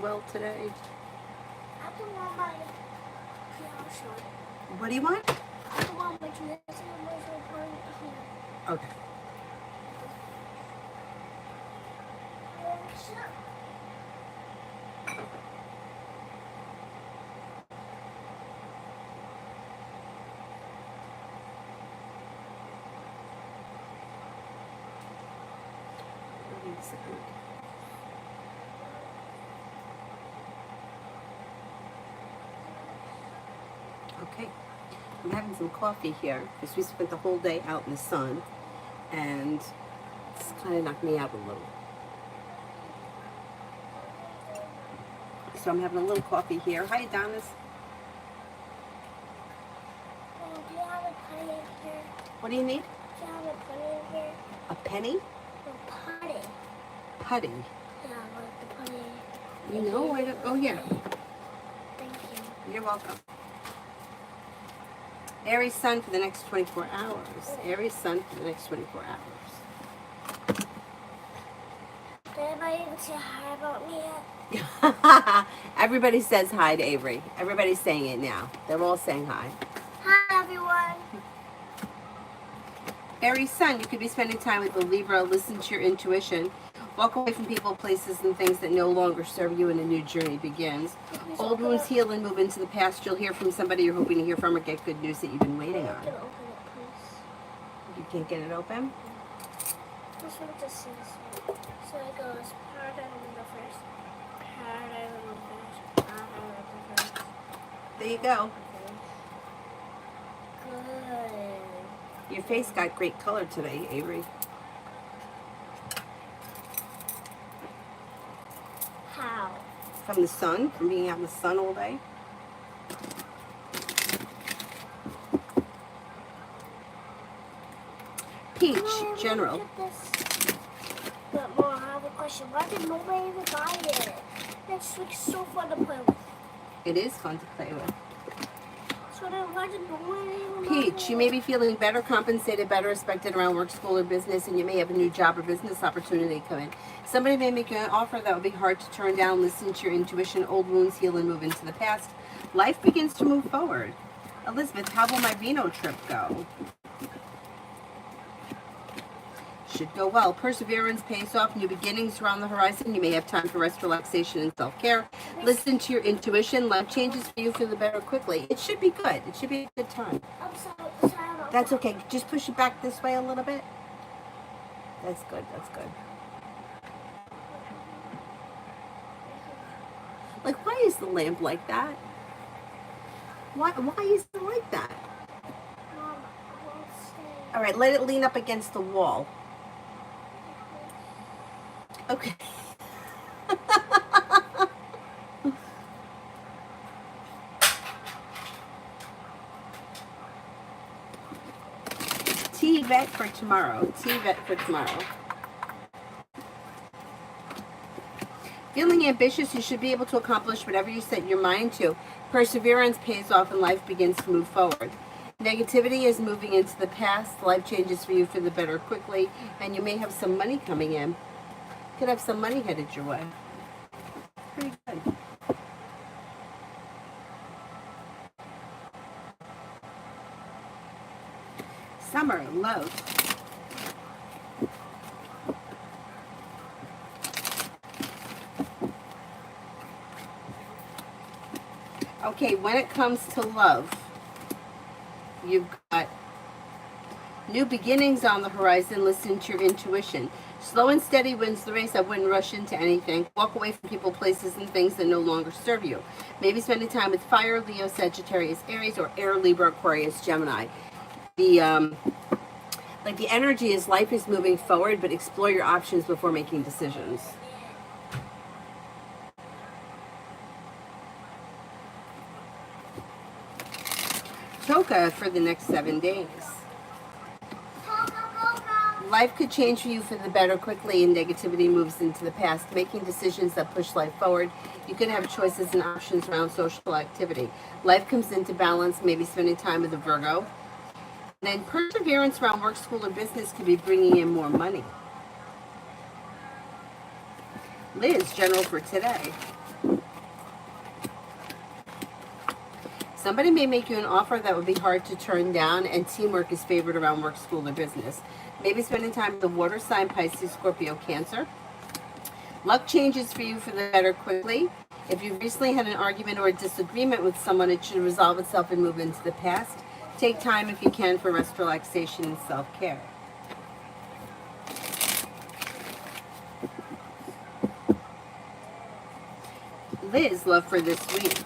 well today? I don't want my piano shot. What do you want? I don't want my piano here. Okay. Okay, I'm having some coffee here because we spent the whole day out in the sun and it's kind of knocked me out a little. So I'm having a little coffee here. Hi, Adonis. Do you have a penny in here? What do you need? Do you have a penny in here? A penny? No, putty. Putty. Yeah, like the putty. You know, I don't. Oh, yeah. Thank you. You're welcome. Aries sun for the next 24 hours. Aries sun for the next 24 hours. Did anybody even say hi about me yet? Everybody says hi to Avery. Everybody's saying it now. They're all saying hi. Hi, everyone. Aries sun, you could be spending time with a Libra. Listen to your intuition. Walk away from people, places, and things that no longer serve you, and a new journey begins. Old wounds heal and move into the past. You'll hear from somebody you're hoping to hear from or get good news that you've been waiting on. Can open it, please? You can't get it open? This one just says, so it goes, paradigm in the first, paradigm in the first, paradigm in the first. There you go. Good. Your face got great color today, Avery. How? From the sun, from being out in the sun all day. Peach, general. Look at this. But Mom, I have a question. Why did nobody even buy it? It's like so fun to play with. It is fun to play with. So then why did nobody even buy it? Peach, you may be feeling better compensated, better respected around work, school, or business, and you may have a new job or business opportunity come in. Somebody may make you an offer that would be hard to turn down. Listen to your intuition. Old wounds heal and move into the past. Life begins to move forward. Elizabeth, how will my Reno trip go? Should go well. Perseverance pays off. New beginnings are on the horizon. You may have time for rest, relaxation, and self-care. Listen to your intuition. Life changes for you for the better quickly. It should be good. It should be a good time. I'm sorry. That's okay. Just push it back this way a little bit. That's good. That's good. Like, why is the lamp like that? Why is it like that? Mom, I won't stay. All right, let it lean up against the wall. Okay. Tea vet for tomorrow. Tea vet for tomorrow. Feeling ambitious, you should be able to accomplish whatever you set your mind to. Perseverance pays off and life begins to move forward. Negativity is moving into the past. Life changes for you for the better quickly, and you may have some money coming in. You could have some money headed your way. Pretty good. Summer, love. Okay, when it comes to love, you've got new beginnings on the horizon. Listen to your intuition. Slow and steady wins the race. I wouldn't rush into anything. Walk away from people, places, and things that no longer serve you. Maybe spending time with fire, Leo, Sagittarius, Aries, or air, Libra, Aquarius, Gemini. The energy is life is moving forward, but explore your options before making decisions. Toka for the next 7 days. Life could change for you for the better quickly, and negativity moves into the past. Making decisions that push life forward. You could have choices and options around social activity. Life comes into balance, maybe spending time with a Virgo. And then perseverance around work, school, or business could be bringing in more money. Liz, general for today. Somebody may make you an offer that would be hard to turn down, and teamwork is favored around work, school, or business. Maybe spending time with the water sign, Pisces, Scorpio, Cancer. Luck changes for you for the better quickly. If you recently had an argument or a disagreement with someone, it should resolve itself and move into the past. Take time if you can for rest, relaxation, and self-care. Liz, love for this week.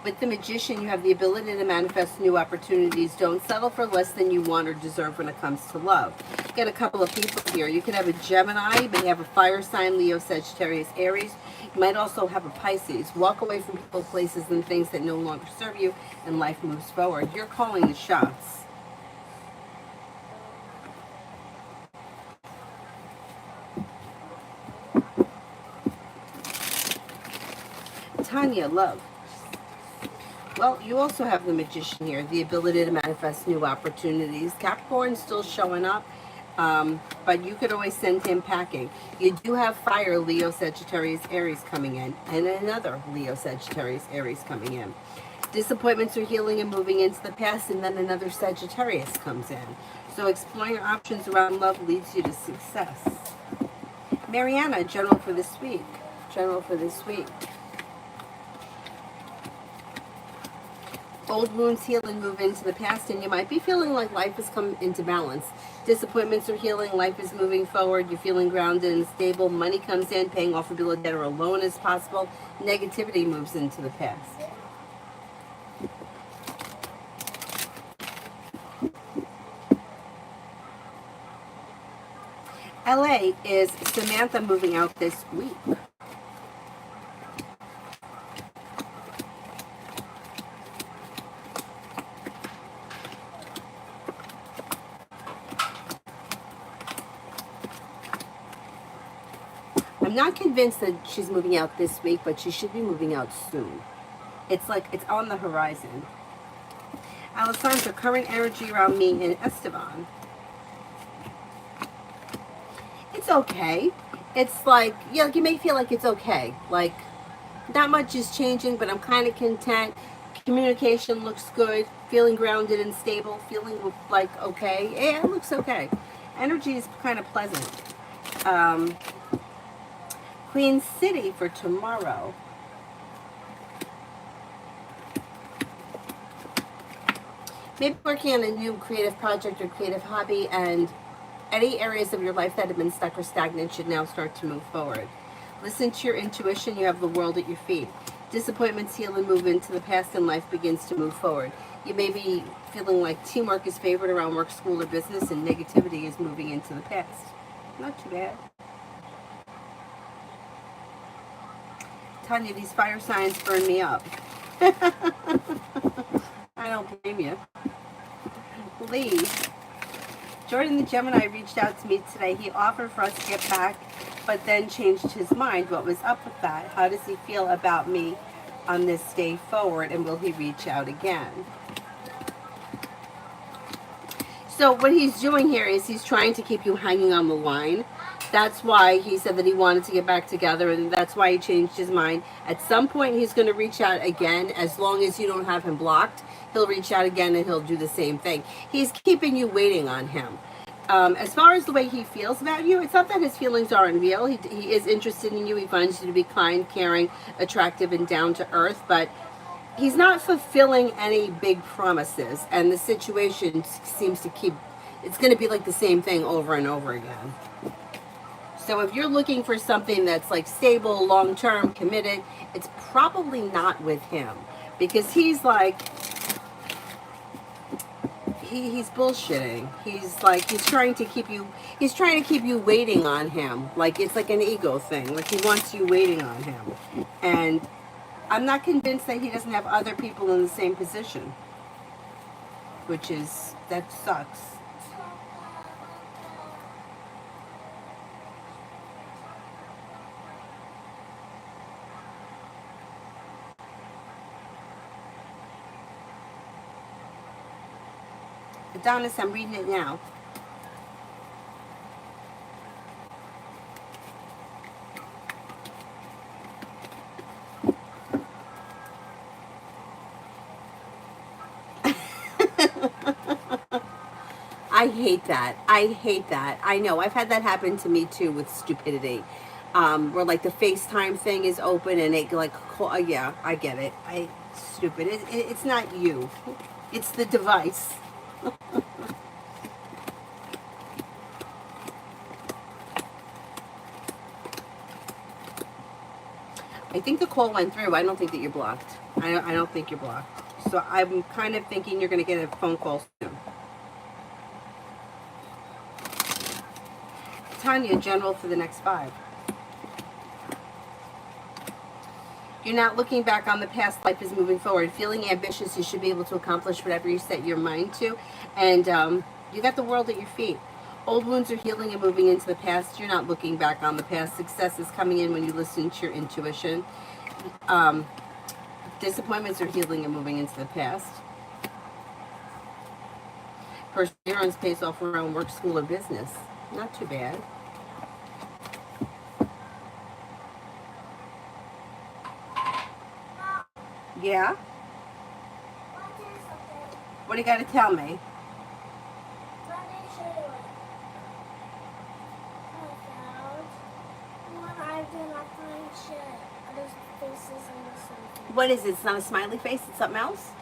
With the Magician, you have the ability to manifest new opportunities. Don't settle for less than you want or deserve when it comes to love. Get a couple of people here. You could have a Gemini, you may have a fire sign, Leo, Sagittarius, Aries. You might also have a Pisces. Walk away from people, places, and things that no longer serve you, and life moves forward. You're calling the shots. Tanya, love. Well, you also have the Magician here, the ability to manifest new opportunities. Capricorn's still showing up, but you could always send him packing. You do have fire, Leo, Sagittarius, Aries coming in, and another Leo, Sagittarius, Aries coming in. Disappointments are healing and moving into the past, and then another Sagittarius comes in. So exploring your options around love leads you to success. Mariana, general for this week. General for this week. Old wounds heal and move into the past, and you might be feeling like life has come into balance. Disappointments are healing, life is moving forward, you're feeling grounded and stable, money comes in, paying off a bill of debt or a loan is possible, negativity moves into the past. LA is Samantha moving out this week. I'm not convinced that she's moving out this week, but she should be moving out soon. It's like it's on the horizon. Alessandra, current energy around me and Esteban. It's okay. It's like, yeah, you may feel like it's okay. Like, not much is changing, but I'm kind of content. Communication looks good. Feeling grounded and stable. Feeling like okay. Yeah, it looks okay. Energy is kind of pleasant. Queen City for tomorrow. Maybe working on a new creative project or creative hobby, and any areas of your life that have been stuck or stagnant should now start to move forward. Listen to your intuition. You have the world at your feet. Disappointments heal and move into the past, and life begins to move forward. You may be feeling like teamwork is favored around work, school, or business, and negativity is moving into the past. Not too bad. Tanya, these fire signs burn me up. I don't blame you. Lee. Jordan the Gemini reached out to me today. He offered for us to get back, but then changed his mind. What was up with that? How does he feel about me on this day forward, and will he reach out again? So what he's doing here is he's trying to keep you hanging on the line. That's why he said that he wanted to get back together, and that's why he changed his mind. At some point, he's going to reach out again. As long as you don't have him blocked, he'll reach out again, and he'll do the same thing. He's keeping you waiting on him. As far as the way he feels about you, it's not that his feelings aren't real. He is interested in you. He finds you to be kind, caring, attractive, and down to earth, but he's not fulfilling any big promises, and the situation seems to keep, it's going to be like the same thing over and over again. So if you're looking for something that's like stable, long-term, committed, it's probably not with him, because he's like, he's bullshitting. He's like, he's trying to keep you waiting on him. Like, it's like an ego thing. Like, he wants you waiting on him. And I'm not convinced that he doesn't have other people in the same position, which is, that sucks. Adonis, I'm reading it now. hate that. I hate that. I know. I've had that happen to me too with stupidity. Where like the FaceTime thing is open and it like, yeah, I get it. Stupid. It's not you. It's the device. I think the call went through. I don't think that you're blocked. I don't think you're blocked. So I'm kind of thinking you're going to get a phone call soon. Tanya, general for the next 5. You're not looking back on the past. Life is moving forward. Feeling ambitious, you should be able to accomplish whatever you set your mind to. And you got the world at your feet. Old wounds are healing and moving into the past. You're not looking back on the past. Success is coming in when you listen to your intuition. Disappointments are healing and moving into the past. Perseverance pays off around work, school, or business. Not too bad. Yeah? What do you got to tell me? What is it? It's not a smiley face, it's something else?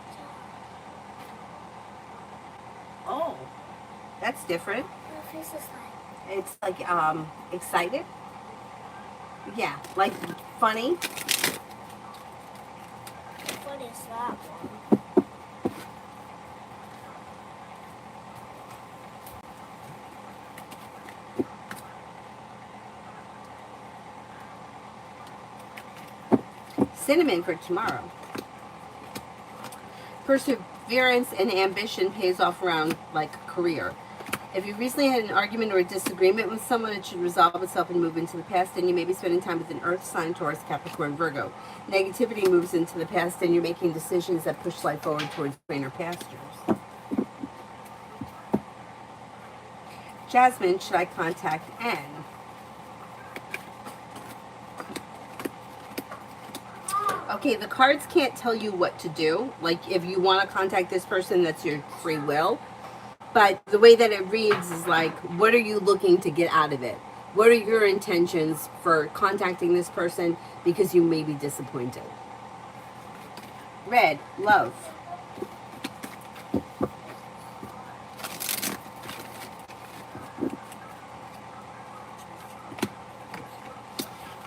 Oh, that's different. My face is like... It's like excited? Yeah, like funny. What is that one? Cinnamon for tomorrow. Perseverance and ambition pays off around like career. If you recently had an argument or a disagreement with someone, it should resolve itself and move into the past, and you may be spending time with an earth sign, Taurus, Capricorn, Virgo. Negativity moves into the past and you're making decisions that push life forward towards greener pastures. Jasmine, should I contact N? Okay, the cards can't tell you what to do. Like, if you want to contact this person, that's your free will. But the way that it reads is like, what are you looking to get out of it? What are your intentions for contacting this person because you may be disappointed? Red, love.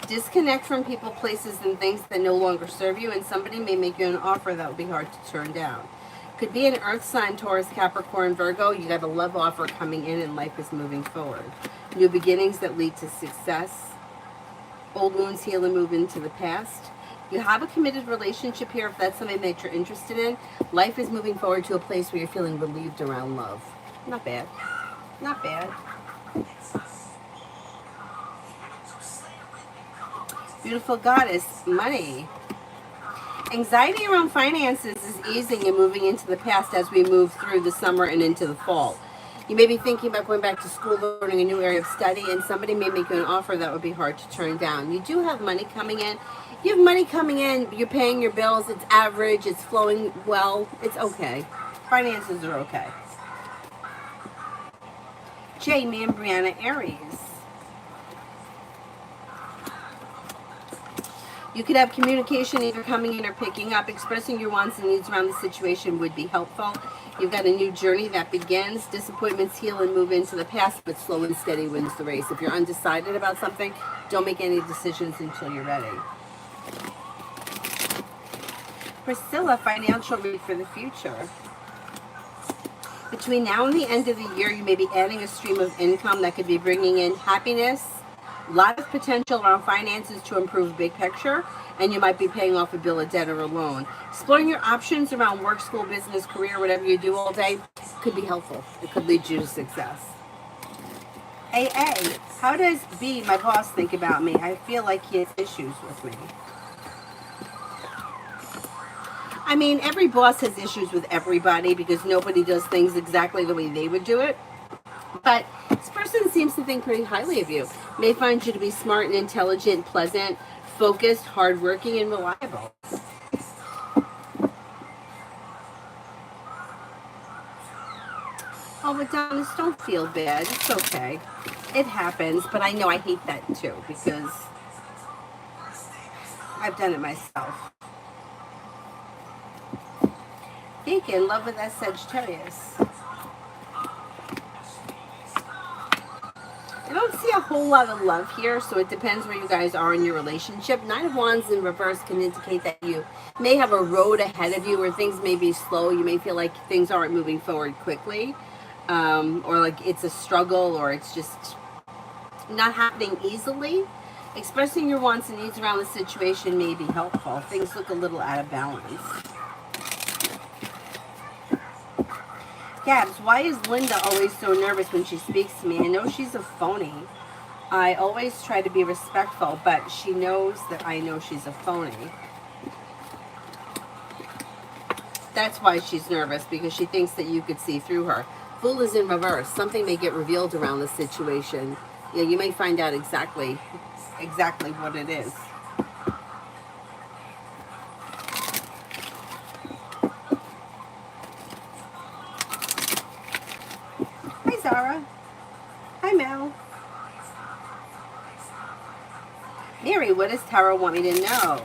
Disconnect from people, places, and things that no longer serve you, and somebody may make you an offer that would be hard to turn down. Could be an earth sign, Taurus, Capricorn, Virgo. You got a love offer coming in and life is moving forward. New beginnings that lead to success. Old wounds heal and move into the past. You have a committed relationship here if that's something that you're interested in. Life is moving forward to a place where you're feeling relieved around love. Not bad. Not bad. Beautiful goddess, money. Anxiety around finances is easing and moving into the past as we move through the summer and into the fall. You may be thinking about going back to school, learning a new area of study, and somebody may make you an offer that would be hard to turn down. You do have money coming in. You have money coming in, you're paying your bills, it's average, it's flowing well, it's okay. Finances are okay. Jamie and Brianna, Aries. You could have communication either coming in or picking up. Expressing your wants and needs around the situation would be helpful. You've got a new journey that begins. Disappointments heal and move into the past, but slow and steady wins the race. If you're undecided about something, don't make any decisions until you're ready. Priscilla, financial read for the future. Between now and the end of the year, you may be adding a stream of income that could be bringing in happiness, a lot of potential around finances to improve big picture, and you might be paying off a bill of debt or a loan. Exploring your options around work, school, business, career, whatever you do all day could be helpful. It could lead you to success. AA, how does B, my boss, think about me? I feel like he has issues with me. I mean, every boss has issues with everybody because nobody does things exactly the way they would do it. But this person seems to think pretty highly of you. May find you to be smart and intelligent, pleasant, focused, hardworking, and reliable. Oh, Adonis, don't feel bad. It's okay. It happens, but I know I hate that too because I've done it myself. Think in love with that Sagittarius. I don't see a whole lot of love here, so it depends where you guys are in your relationship. Nine of Wands in reverse can indicate that you may have a road ahead of you where things may be slow. You may feel like things aren't moving forward quickly, or like it's a struggle, or it's just not happening easily. Expressing your wants and needs around the situation may be helpful. Things look a little out of balance. Gabs, why is Linda always so nervous when she speaks to me? I know she's a phony. I always try to be respectful, but she knows that I know she's a phony. That's why she's nervous, because she thinks that you could see through her. Fool is in reverse. Something may get revealed around the situation. Yeah, you may find out exactly what it is. Hi, Zara. Hi, Mel. Mary, what does Tarot want me to know?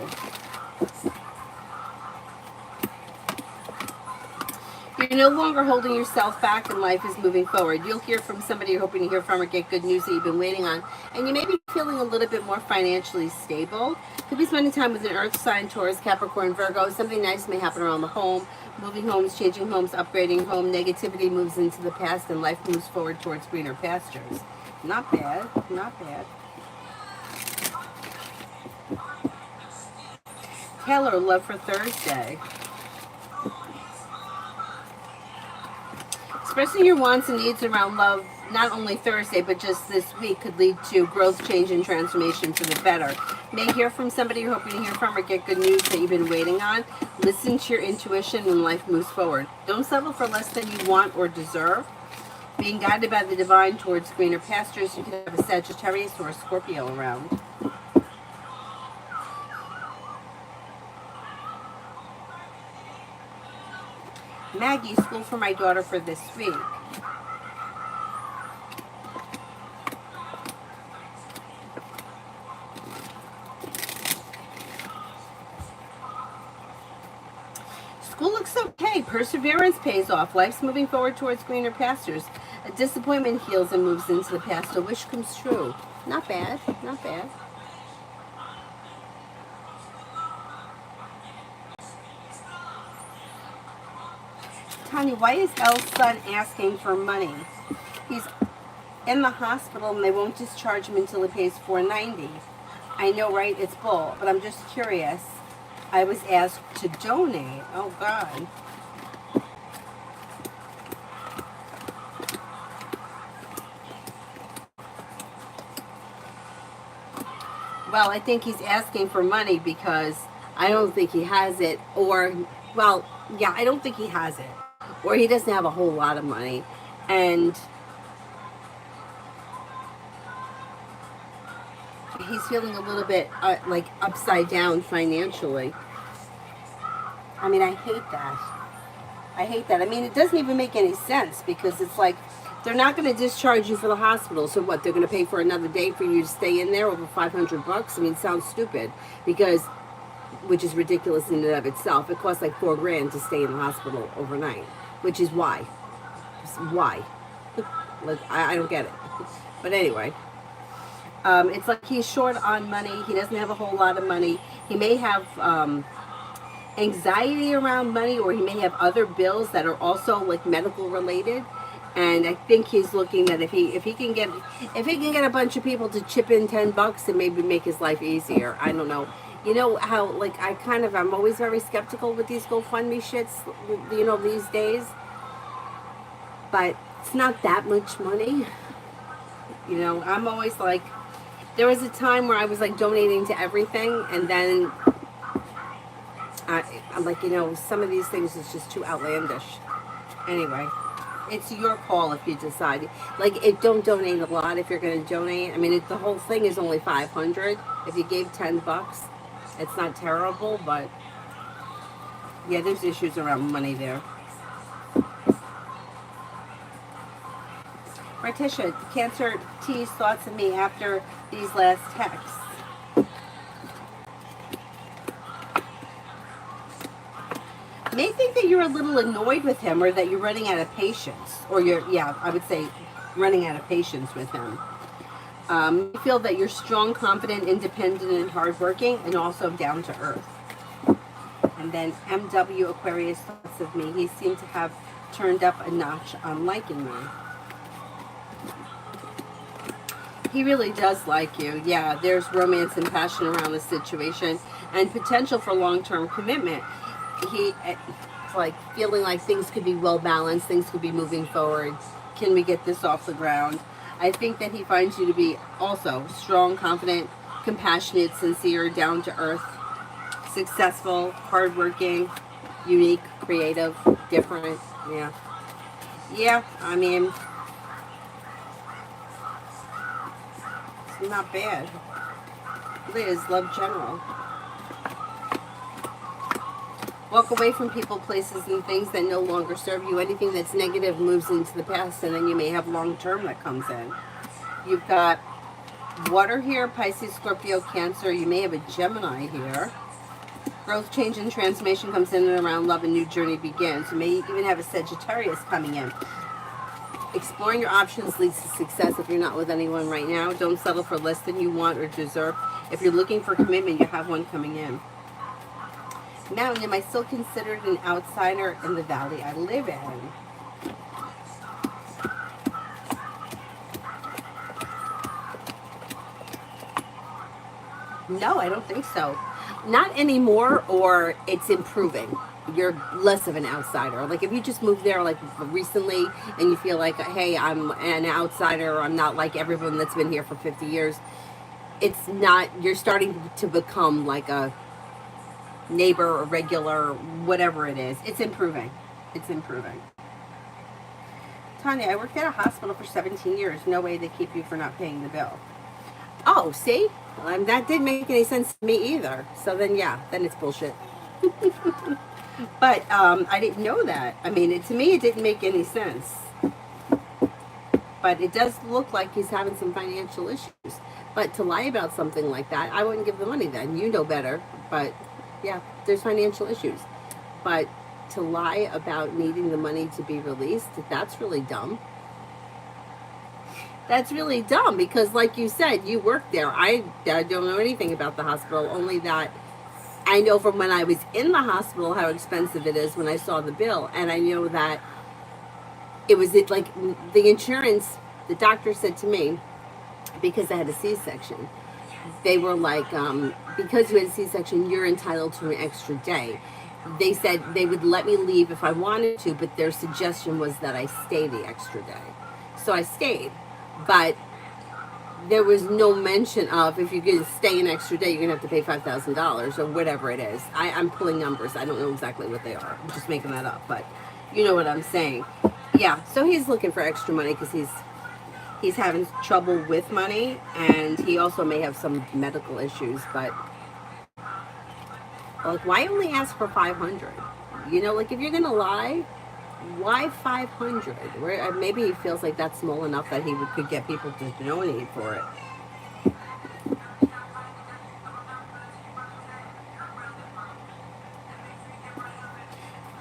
You're no longer holding yourself back and life is moving forward. You'll hear from somebody you're hoping to hear from or get good news that you've been waiting on. And you may be feeling a little bit more financially stable. Could be spending time with an earth sign, Taurus, Capricorn, Virgo. Something nice may happen around the home. Moving homes, changing homes, upgrading home. Negativity moves into the past and life moves forward towards greener pastures. Not bad, not bad. Taylor, love for Thursday. Expressing your wants and needs around love, not only Thursday, but just this week, could lead to growth, change, and transformation for the better. May hear from somebody you're hoping to hear from or get good news that you've been waiting on. Listen to your intuition and life moves forward. Don't settle for less than you want or deserve. Being guided by the divine towards greener pastures, you can have a Sagittarius or a Scorpio around. Maggie, school for my daughter for this week. School looks okay. Perseverance pays off. Life's moving forward towards greener pastures. A disappointment heals and moves into the past. A wish comes true. Not bad, not bad. Tanya, why is Elle's son asking for money? He's in the hospital and they won't discharge him until he pays $490. I know, right? It's bull, but I'm just curious. I was asked to donate. Oh, God. Well, I think he's asking for money because I don't think he has it. Or, well, yeah, I don't think he has it. Or he doesn't have a whole lot of money. And he's feeling a little bit like upside down financially. I mean, I hate that. I hate that. I mean, it doesn't even make any sense because it's like they're not going to discharge you for the hospital. So what? They're going to pay for another day for you to stay in there over $500? I mean, it sounds stupid because, which is ridiculous in and of itself. It costs like $4,000 to stay in the hospital overnight, which is why. Why? Like, I don't get it. But anyway. It's like he's short on money. He doesn't have a whole lot of money. He may have anxiety around money, or he may have other bills that are also like medical related. And I think he's looking that if he can get a bunch of people to chip in $10 and maybe make his life easier. I don't know. You know how like I'm always very skeptical with these GoFundMe shits, you know, these days. But it's not that much money. You know, I'm always like, there was a time where I was like donating to everything, and then I'm like, you know, some of these things is just too outlandish. Anyway, it's your call if you decide. Like, don't donate a lot if you're going to donate. I mean, the whole thing is only $500. If you gave $10, it's not terrible, but yeah, there's issues around money there. Artisha, Cancer T's thoughts of me after these last texts. May think that you're a little annoyed with him, or that you're running out of patience, or I would say running out of patience with him. You feel that you're strong, confident, independent, and hardworking, and also down to earth. And then MW Aquarius thoughts of me. He seemed to have turned up a notch on liking me. He really does like you. Yeah, there's romance and passion around the situation, and potential for long-term commitment. It's like feeling like things could be well balanced, things could be moving forward. Can we get this off the ground? I think that he finds you to be also strong, confident, compassionate, sincere, down to earth, successful, hardworking, unique, creative, different. Yeah. Yeah, I mean, it's not bad. Liz, love general. Walk away from people, places, and things that no longer serve you. Anything that's negative moves into the past, and then you may have long-term that comes in. You've got water here, Pisces, Scorpio, Cancer. You may have a Gemini here. Growth, change, and transformation comes in and around love. A new journey begins. You may even have a Sagittarius coming in. Exploring your options leads to success if you're not with anyone right now. Don't settle for less than you want or deserve. If you're looking for commitment, you have one coming in. Now, am I still considered an outsider in the valley I live in? No, I don't think so. Not anymore, or it's improving. You're less of an outsider. Like if you just moved there like recently and you feel like, hey, I'm an outsider, or I'm not like everyone that's been here for 50 years. It's not, you're starting to become like a neighbor or regular, whatever it is. It's improving. It's improving. Tanya, I worked at a hospital for 17 years. No way they keep you for not paying the bill. Oh, see? That didn't make any sense to me either. So then, yeah, then it's bullshit. But I didn't know that. I mean, to me, it didn't make any sense. But it does look like he's having some financial issues. But to lie about something like that, I wouldn't give the money then. You know better. But yeah, there's financial issues. But to lie about needing the money to be released, that's really dumb. That's really dumb because, like you said, you worked there. I don't know anything about the hospital, only that I know from when I was in the hospital how expensive it is when I saw the bill. And I know that it was like the insurance, the doctor said to me, because I had a C-section, they were like, because you had a C-section, you're entitled to an extra day. They said they would let me leave if I wanted to, but their suggestion was that I stay the extra day. So I stayed, but there was no mention of if you're going to stay an extra day, you're going to have to pay $5,000 or whatever it is. I'm pulling numbers. I don't know exactly what they are. I'm just making that up, but you know what I'm saying. Yeah, so he's looking for extra money because he's having trouble with money, and he also may have some medical issues, but like, why only ask for 500? You know, like if you're going to lie, why 500? Where maybe he feels like that's small enough that he could get people to donate for it.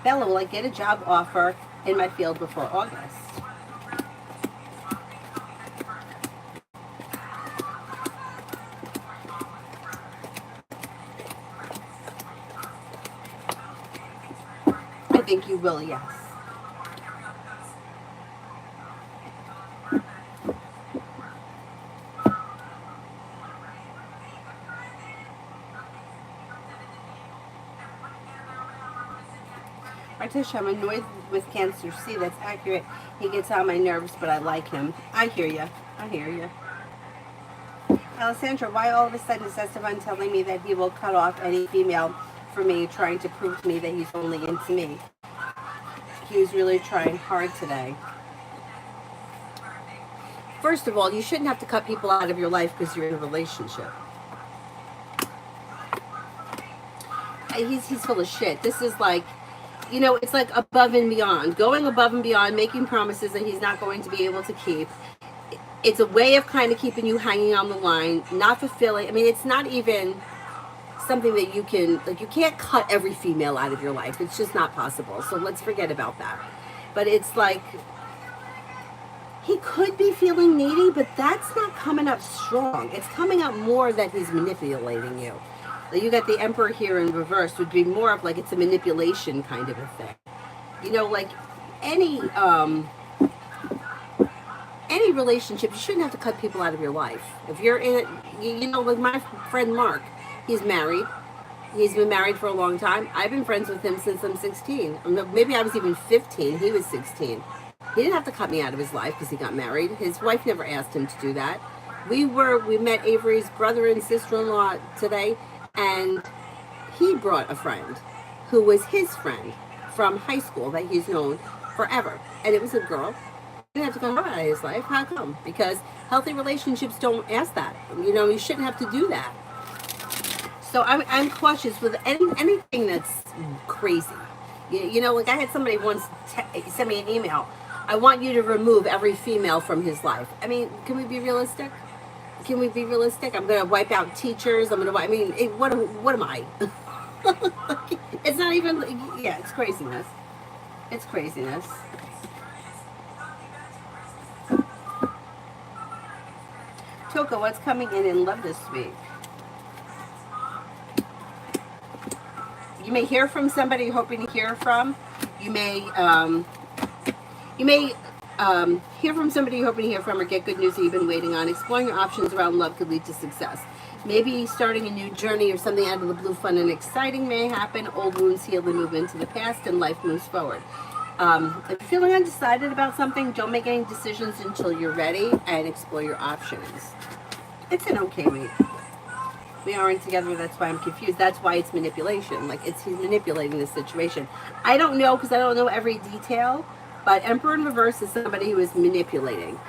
Bella, will I get a job offer in my field before August? I think you will, yes. Artisha, I'm annoyed with Cancer. See, that's accurate. He gets on my nerves, but I like him. I hear you. I hear you. Alessandra, why all of a sudden is Esteban telling me that he will cut off any female for me, trying to prove to me that he's only into me? He was really trying hard today. First of all, you shouldn't have to cut people out of your life because you're in a relationship. He's full of shit. This is like, you know, it's like above and beyond. Going above and beyond, making promises that he's not going to be able to keep. It's a way of kind of keeping you hanging on the line, not fulfilling. I mean, it's not even something that you can, like, you can't cut every female out of your life. It's just not possible. So let's forget about that. But it's like, he could be feeling needy, but that's not coming up strong. It's coming up more that he's manipulating you. Like, you got the Emperor here in reverse, would be more of like it's a manipulation kind of a thing. You know, like any any relationship, you shouldn't have to cut people out of your life. If you're in it, you know, like my friend Mark, he's married. He's been married for a long time. I've been friends with him since I'm 16. Maybe I was even 15. He was 16. He didn't have to cut me out of his life because he got married. His wife never asked him to do that. We met Avery's brother and sister-in-law today, and he brought a friend who was his friend from high school that he's known forever. And it was a girl. He didn't have to cut her out of his life. How come? Because healthy relationships don't ask that. You know, you shouldn't have to do that. So I'm cautious with anything that's crazy. You know, like I had somebody once send me an email. I want you to remove every female from his life. I mean, can we be realistic? Can we be realistic? I'm going to wipe out teachers. I'm going to. I mean, what am I? It's not even. Yeah, it's craziness. It's craziness. Toka, what's coming in love this week? You may hear from somebody you're hoping to hear from. You may hear from somebody you're hoping to hear from, or get good news that you've been waiting on. Exploring your options around love could lead to success. Maybe starting a new journey or something out of the blue, fun and exciting may happen. Old wounds heal and move into the past, and life moves forward. If you're feeling undecided about something, don't make any decisions until you're ready, and explore your options. It's an okay week. We aren't together, that's why I'm confused. That's why it's manipulation. Like, he's manipulating the situation. I don't know, because I don't know every detail, but Emperor in reverse is somebody who is manipulating,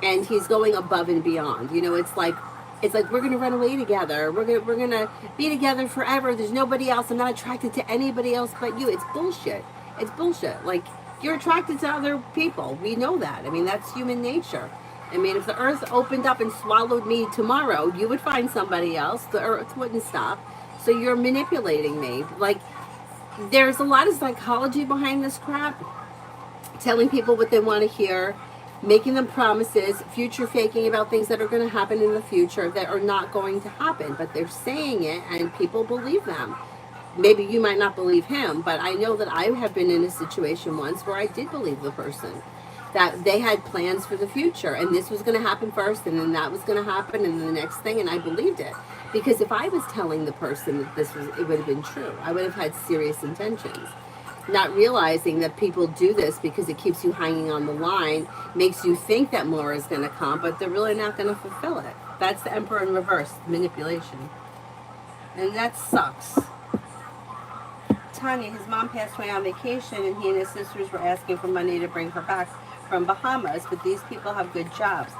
and he's going above and beyond. You know, it's like we're gonna run away together. We're gonna be together forever. There's nobody else. I'm not attracted to anybody else but you. It's bullshit. It's bullshit. Like, you're attracted to other people. We know that. I mean, that's human nature. I mean, if the earth opened up and swallowed me tomorrow, you would find somebody else. The earth wouldn't stop. So you're manipulating me. Like, there's a lot of psychology behind this crap. Telling people what they want to hear, making them promises, future faking about things that are going to happen in the future that are not going to happen. But they're saying it, and people believe them. Maybe you might not believe him, but I know that I have been in a situation once where I did believe the person. That they had plans for the future, and this was going to happen first, and then that was going to happen, and then the next thing, and I believed it. Because if I was telling the person that it would have been true. I would have had serious intentions. Not realizing that people do this because it keeps you hanging on the line, makes you think that more is going to come, but they're really not going to fulfill it. That's the Emperor in reverse, manipulation. And that sucks. Tanya, his mom passed away on vacation, and he and his sisters were asking for money to bring her back from Bahamas, but these people have good jobs.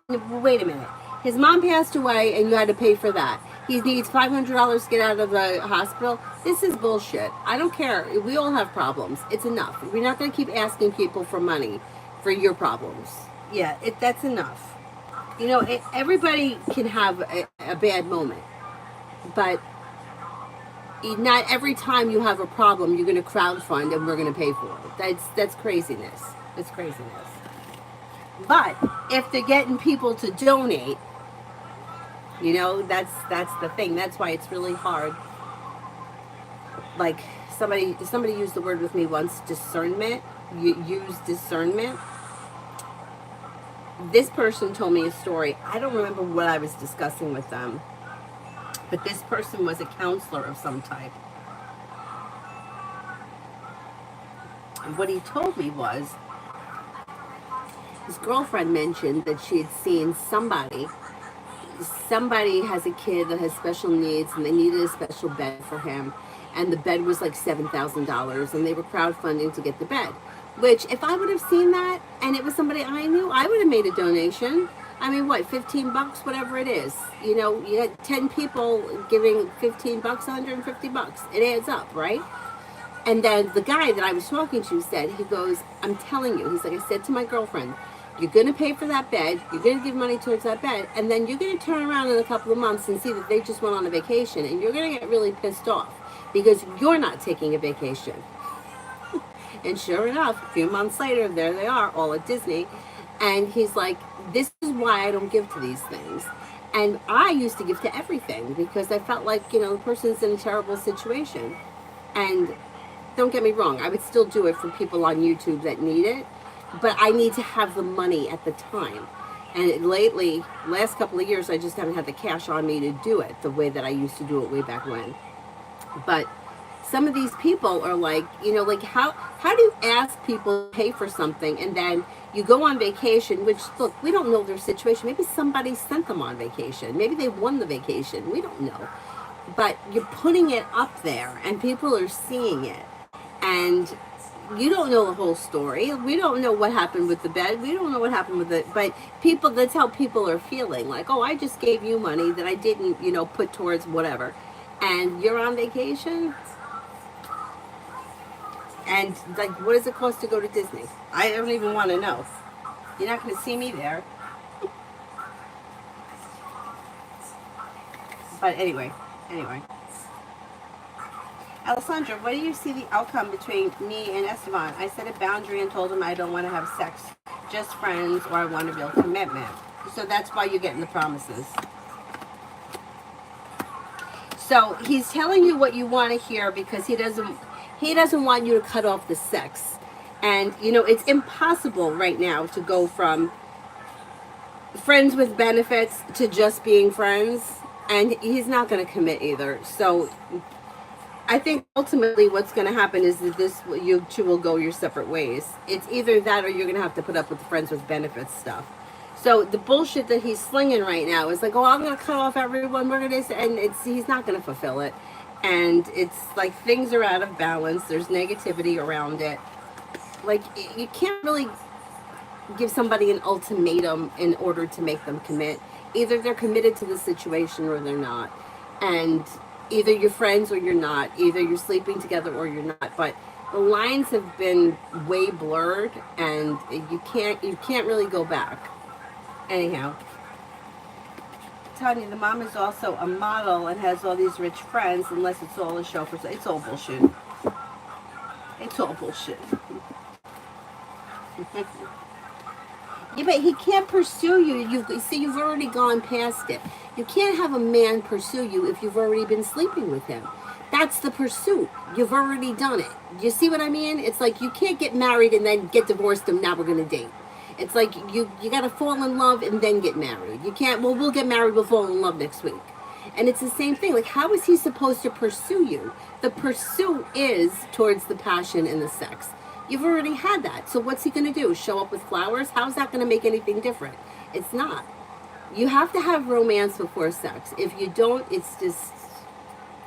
Wait a minute. His mom passed away, and you had to pay for that. He needs $500 to get out of the hospital. This is bullshit. I don't care. We all have problems. It's enough. We're not going to keep asking people for money for your problems. Yeah, that's enough. You know, everybody can have a bad moment, but not every time you have a problem, you're going to crowdfund and we're going to pay for it. That's craziness. It's craziness. But if they're getting people to donate, you know, that's the thing. That's why it's really hard. Like, somebody used the word with me once, discernment. You use discernment. This person told me a story. I don't remember what I was discussing with them, but this person was a counselor of some type. And what he told me was, his girlfriend mentioned that she had seen somebody has a kid that has special needs, and they needed a special bed for him, and the bed was like $7,000, and they were crowdfunding to get the bed. Which, if I would have seen that, and it was somebody I knew, I would have made a donation. I mean, what, $15, whatever it is. You know, you had 10 people giving $15, $150. It adds up, right? And then the guy that I was talking to said, he goes, I'm telling you, he's like, I said to my girlfriend, You're going to pay for that bed. You're going to give money towards that bed. And then you're going to turn around in a couple of months and see that they just went on a vacation. And you're going to get really pissed off because you're not taking a vacation. And sure enough, a few months later, there they are, all at Disney. And he's like, this is why I don't give to these things. And I used to give to everything because I felt like, the person's in a terrible situation. And don't get me wrong, I would still do it for people on YouTube that need it. But I need to have the money at the time. And lately, last couple of years, I just haven't had the cash on me to do it the way that I used to do it way back when. But some of these people are like, like how do you ask people to pay for something and then you go on vacation, which, look, we don't know their situation. Maybe somebody sent them on vacation. Maybe they won the vacation. We don't know. But you're putting it up there and people are seeing it. And you don't know the whole story. We don't know what happened with the bed. We don't know what happened with it. But that's how people are feeling. Like, oh, I just gave you money that I didn't, put towards whatever. And you're on vacation? And, like, what does it cost to go to Disney? I don't even want to know. You're not going to see me there. But anyway. Alessandra, what do you see the outcome between me and Esteban? I set a boundary and told him I don't want to have sex, just friends, or I want a real commitment. So that's why you're getting the promises. So he's telling you what you want to hear because he doesn't want you to cut off the sex. And, it's impossible right now to go from friends with benefits to just being friends. And he's not going to commit either. So I think ultimately what's going to happen is that you two will go your separate ways. It's either that or you're going to have to put up with the friends with benefits stuff. So the bullshit that he's slinging right now is like, oh, I'm going to cut off everyone. We're going to, and he's not going to fulfill it. And it's like things are out of balance. There's negativity around it. Like, you can't really give somebody an ultimatum in order to make them commit. Either they're committed to the situation or they're not. And either you're friends or you're not. Either you're sleeping together or you're not. But the lines have been way blurred, and you can't really go back. Anyhow, Tanya, the mom is also a model and has all these rich friends. Unless it's all a show for, it's all bullshit. It's all bullshit. Yeah, but he can't pursue you. You've already gone past it. You can't have a man pursue you if you've already been sleeping with him. That's the pursuit. You've already done it. You see what I mean? It's like you can't get married and then get divorced and now we're going to date. It's like you got to fall in love and then get married. You can't, well, we'll get married, we'll fall in love next week. And it's the same thing. Like, how is he supposed to pursue you? The pursuit is towards the passion and the sex. You've already had that. So what's he going to do? Show up with flowers? How's that going to make anything different? It's not. You have to have romance before sex. If you don't, it's just...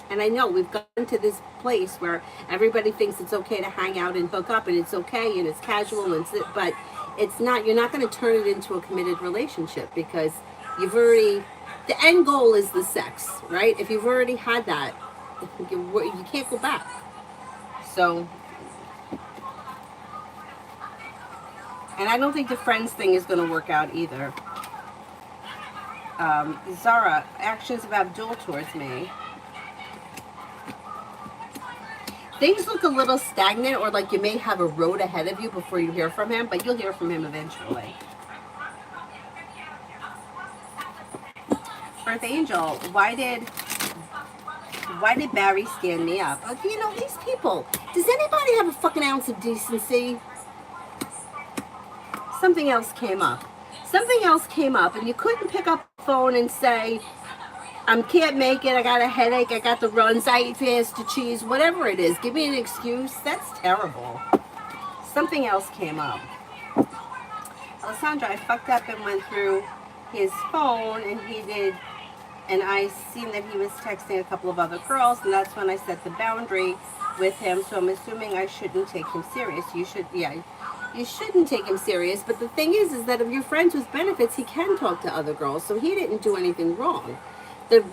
And I know we've gotten to this place where everybody thinks it's okay to hang out and hook up, and it's okay, and it's casual, but it's not. You're not going to turn it into a committed relationship because you've already... The end goal is the sex, right? If you've already had that, you can't go back. So... And I don't think the friends thing is going to work out either. Zara, actions of Abdul towards me. Things look a little stagnant, or like you may have a road ahead of you before you hear from him, but you'll hear from him eventually. Earth Angel, why did Barry stand me up? These people. Does anybody have a fucking ounce of decency? Something else came up. And you couldn't pick up the phone and say, I can't make it, I got a headache, I got the runs, I eat fast cheese, whatever it is. Give me an excuse. That's terrible. Something else came up. Alessandra, I fucked up and went through his phone, and I seen that he was texting a couple of other girls, and that's when I set the boundary with him, so I'm assuming I shouldn't take him serious. You shouldn't take him serious, but the thing is that if you're friends with benefits, he can talk to other girls, so he didn't do anything wrong.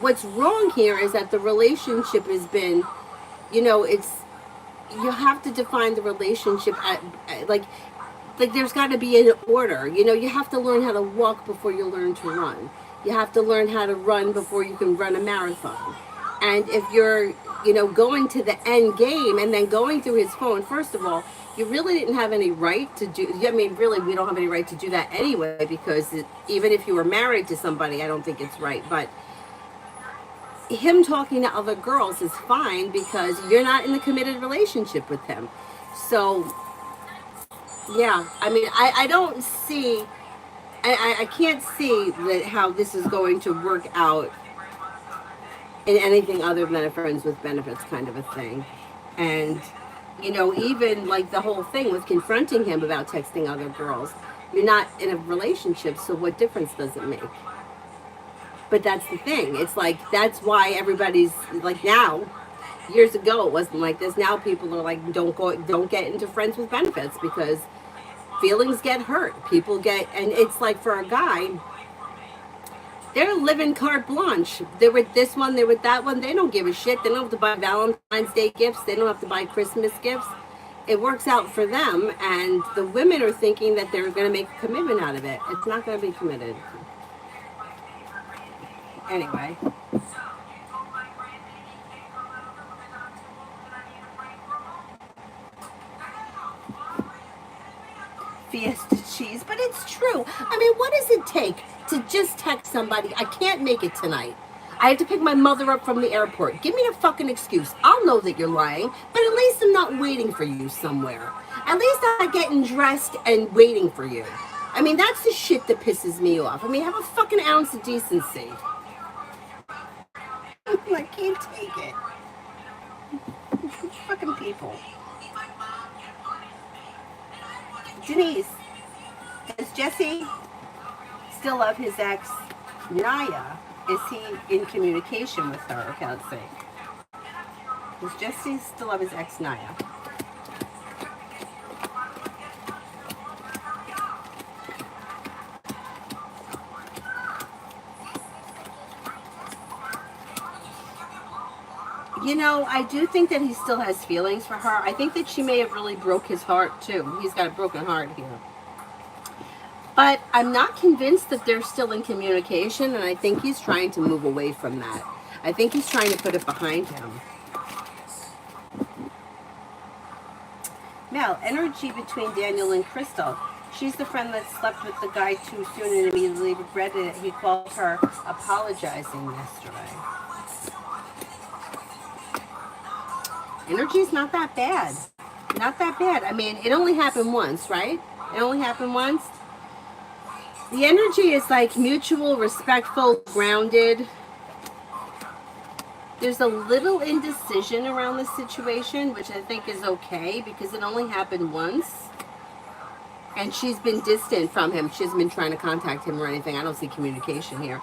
What's wrong here is that the relationship has been, you have to define the relationship like like there's got to be an order. You know, you have to learn how to walk before you learn to run. You have to learn how to run before you can run a marathon. And if you're, you know, going to the end game and then going through his phone, first of all, you really didn't have any right to do. I mean, really, we don't have any right to do that anyway, because even if you were married to somebody, I don't think it's right. But him talking to other girls is fine because you're not in a committed relationship with him. So yeah, I mean, I don't see, I can't see that how this is going to work out in anything other than a friends with benefits kind of a thing. And, you know, even like the whole thing with confronting him about texting other girls, you're not in a relationship, so what difference does it make? But that's the thing. It's like, that's why everybody's like now, years ago it wasn't like this. Now people are like, don't get into friends with benefits because feelings get hurt. People get, and it's like for a guy, they're living carte blanche. They're with this one, they're with that one. They don't give a shit. They don't have to buy Valentine's Day gifts. They don't have to buy Christmas gifts. It works out for them, and the women are thinking that they're going to make a commitment out of it. It's not going to be committed. Anyway. Fiesta cheese, but it's true. I mean, what does it take to just text somebody, I can't make it tonight? I have to pick my mother up from the airport. Give me a fucking excuse. I'll know that you're lying, but at least I'm not waiting for you somewhere. At least I'm not getting dressed and waiting for you. I mean, that's the shit that pisses me off. I mean, have a fucking ounce of decency. I can't take it. Fucking people. Denise, does Jesse still love his ex, Naya? Is he in communication with her? Okay, let's see. Does Jesse still love his ex, Naya? You know, I do think that he still has feelings for her. I think that she may have really broke his heart, too. He's got a broken heart here. But I'm not convinced that they're still in communication, and I think he's trying to move away from that. I think he's trying to put it behind him. Mel, energy between Daniel and Crystal. She's the friend that slept with the guy too soon and immediately regretted it. He called her apologizing yesterday. Energy's not that bad. Not that bad. I mean, it only happened once, right? It only happened once. The energy is like mutual, respectful, grounded. There's a little indecision around the situation, which I think is okay because it only happened once. And she's been distant from him. She hasn't been trying to contact him or anything. I don't see communication here.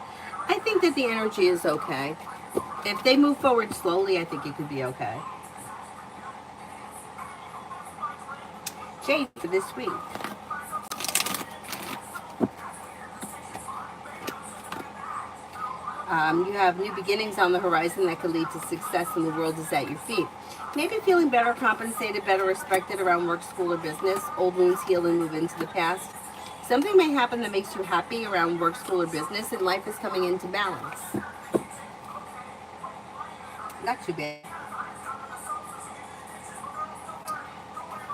I think that the energy is okay. If they move forward slowly, I think it could be okay. Jade for this week. You have new beginnings on the horizon that could lead to success, and the world is at your feet. Maybe feeling better compensated, better respected around work, school, or business. Old wounds heal and move into the past. Something may happen that makes you happy around work, school, or business, and life is coming into balance. Not too bad.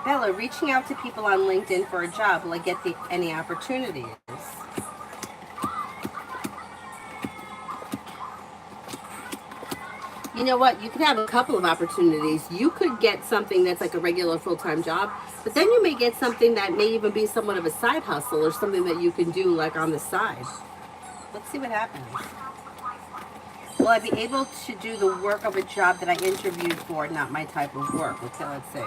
Bella, reaching out to people on LinkedIn for a job. Will I get any opportunities? You know what? You could have a couple of opportunities. You could get something that's like a regular full-time job, but then you may get something that may even be somewhat of a side hustle or something that you can do like on the side. Let's see what happens. Will I be able to do the work of a job that I interviewed for? Not my type of work. Okay, let's see.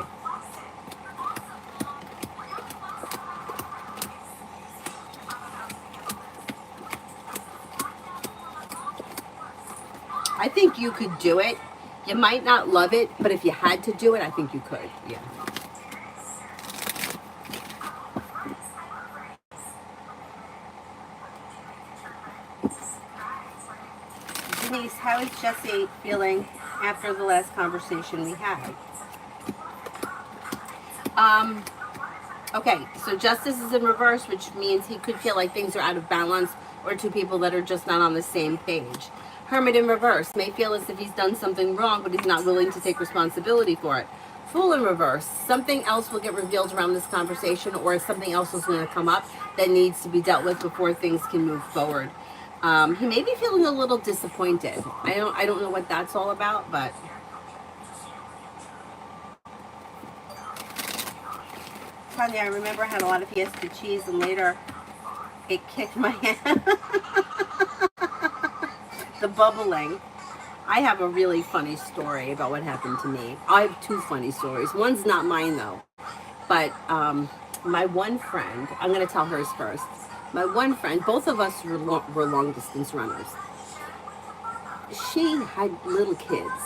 I think you could do it. You might not love it, but if you had to do it, I think you could. Yeah. Denise, how is Jesse feeling after the last conversation we had? Okay, so justice is in reverse, which means he could feel like things are out of balance or two people that are just not on the same page. Hermit in reverse may feel as if he's done something wrong, but he's not willing to take responsibility for it. Fool in reverse, something else will get revealed around this conversation, or something else is going to come up that needs to be dealt with before things can move forward. He may be feeling a little disappointed. I don't know what that's all about, but funny, I remember I had a lot of Fiesta cheese, and later it kicked my hand. The bubbling. I have a really funny story about what happened to me. I have two funny stories. One's not mine though, but my one friend, I'm going to tell hers first. My one friend, both of us were long distance runners. She had little kids,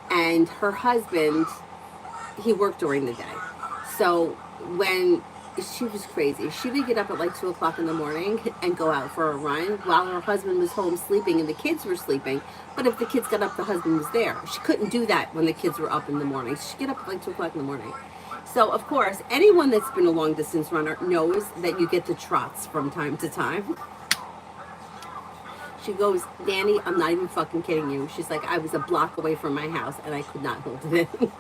and her husband, he worked during the day. So when she was crazy, she would get up at like 2 o'clock in the morning and go out for a run while her husband was home sleeping and the kids were sleeping. But if the kids got up, the husband was there. She couldn't do that when the kids were up in the morning. She'd get up at like 2 o'clock in the morning. So of course, anyone that's been a long distance runner knows that you get the trots from time to time. She goes, Danny, I'm not even fucking kidding you. She's like, I was a block away from my house and I could not hold it in.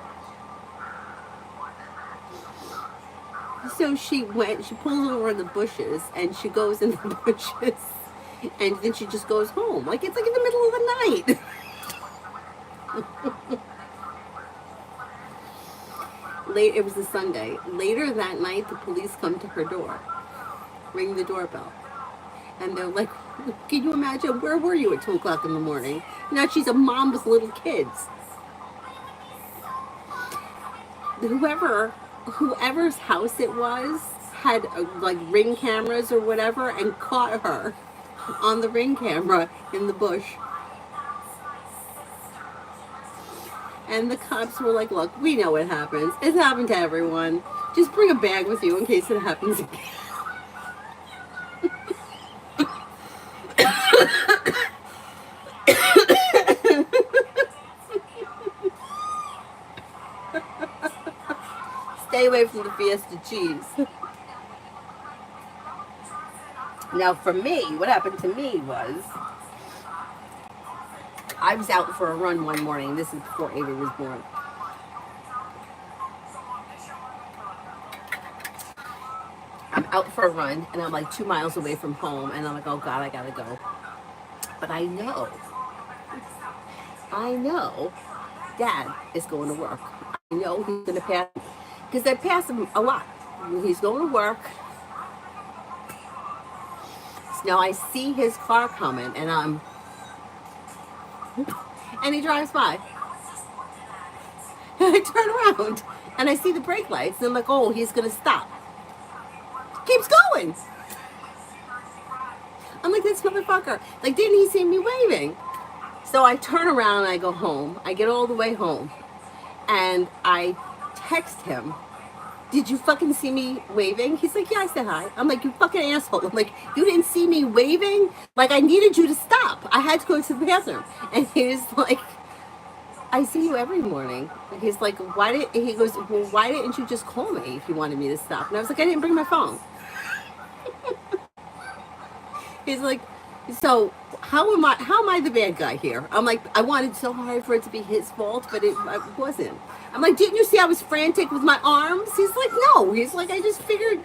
So she pulls over in the bushes and she goes in the bushes and then she just goes home. Like it's like in the middle of the night. It was a Sunday. Later that night, the police come to her door, ring the doorbell. And they're like, can you imagine, where were you at 2 o'clock in the morning? Now she's a mom with little kids. Whoever's house it was had like ring cameras or whatever and caught her on the ring camera in the bush. And the cops were like, look, we know what happens. It's happened to everyone. Just bring a bag with you in case it happens again. Stay away from the Fiesta cheese. Now for me, what happened to me was, I was out for a run one morning. This is before Ava was born. I'm out for a run and I'm like 2 miles away from home and I'm like, oh God, I gotta go. But I know Dad is going to work. I know he's gonna pass, because I pass him a lot. He's going to work. So now I see his car coming and he drives by. And I turn around and I see the brake lights and I'm like, oh, he's gonna stop. Keeps going. I'm like, this motherfucker. Like, didn't he see me waving? So I turn around and I go home. I get all the way home and I text him, did you fucking see me waving? He's like, yeah, I said hi. I'm like, you fucking asshole. I'm like, you didn't see me waving? Like, I needed you to stop. I had to go to the bathroom. And he was like, I see you every morning. And he's like, he goes, well, why didn't you just call me if you wanted me to stop? And I was like, I didn't bring my phone. He's like, so how am I the bad guy here? I'm like, I wanted so hard for it to be his fault, but it wasn't. I'm like, didn't you see I was frantic with my arms? He's like, no. He's like, I just figured,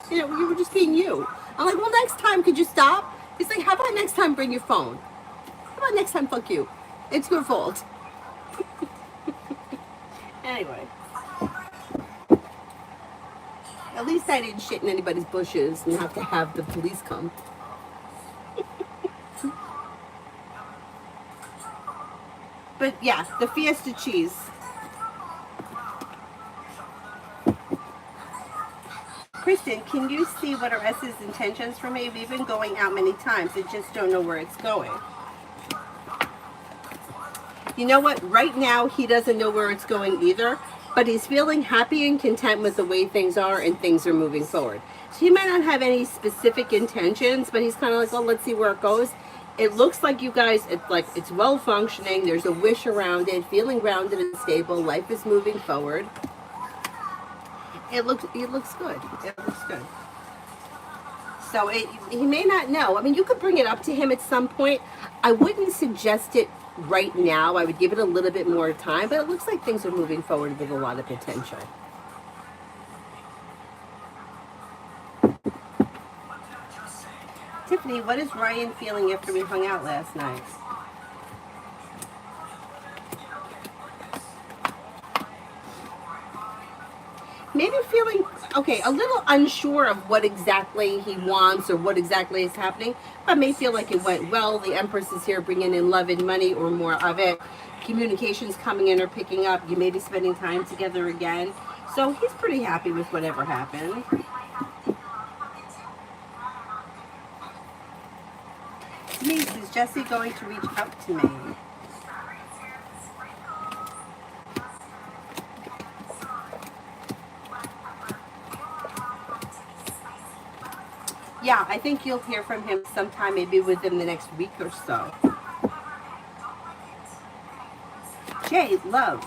you were just being you. I'm like, well, next time, could you stop? He's like, how about next time bring your phone? How about next time, fuck you? It's your fault. Anyway. At least I didn't shit in anybody's bushes and have the police come. But yeah, the Fiesta cheese. Kristen, can you see what are S's intentions for me? We've been going out many times. I just don't know where it's going. You know what? Right now, he doesn't know where it's going either, but he's feeling happy and content with the way things are and things are moving forward. So he might not have any specific intentions, but he's kind of like, well, let's see where it goes. It looks like you guys, it's well functioning. There's a wish around it, feeling grounded and stable. Life is moving forward. It looks good. It looks good. So he may not know. I mean, you could bring it up to him at some point. I wouldn't suggest it right now. I would give it a little bit more time, but it looks like things are moving forward with a lot of potential. Tiffany, what is Ryan feeling after we hung out last night? Maybe feeling, okay, a little unsure of what exactly he wants or what exactly is happening, but may feel like it went well. The Empress is here bringing in love and money or more of it. Communications coming in or picking up. You may be spending time together again. So he's pretty happy with whatever happened. Denise, is Jesse going to reach out to me? Yeah, I think you'll hear from him sometime, maybe within the next week or so. Jay, love.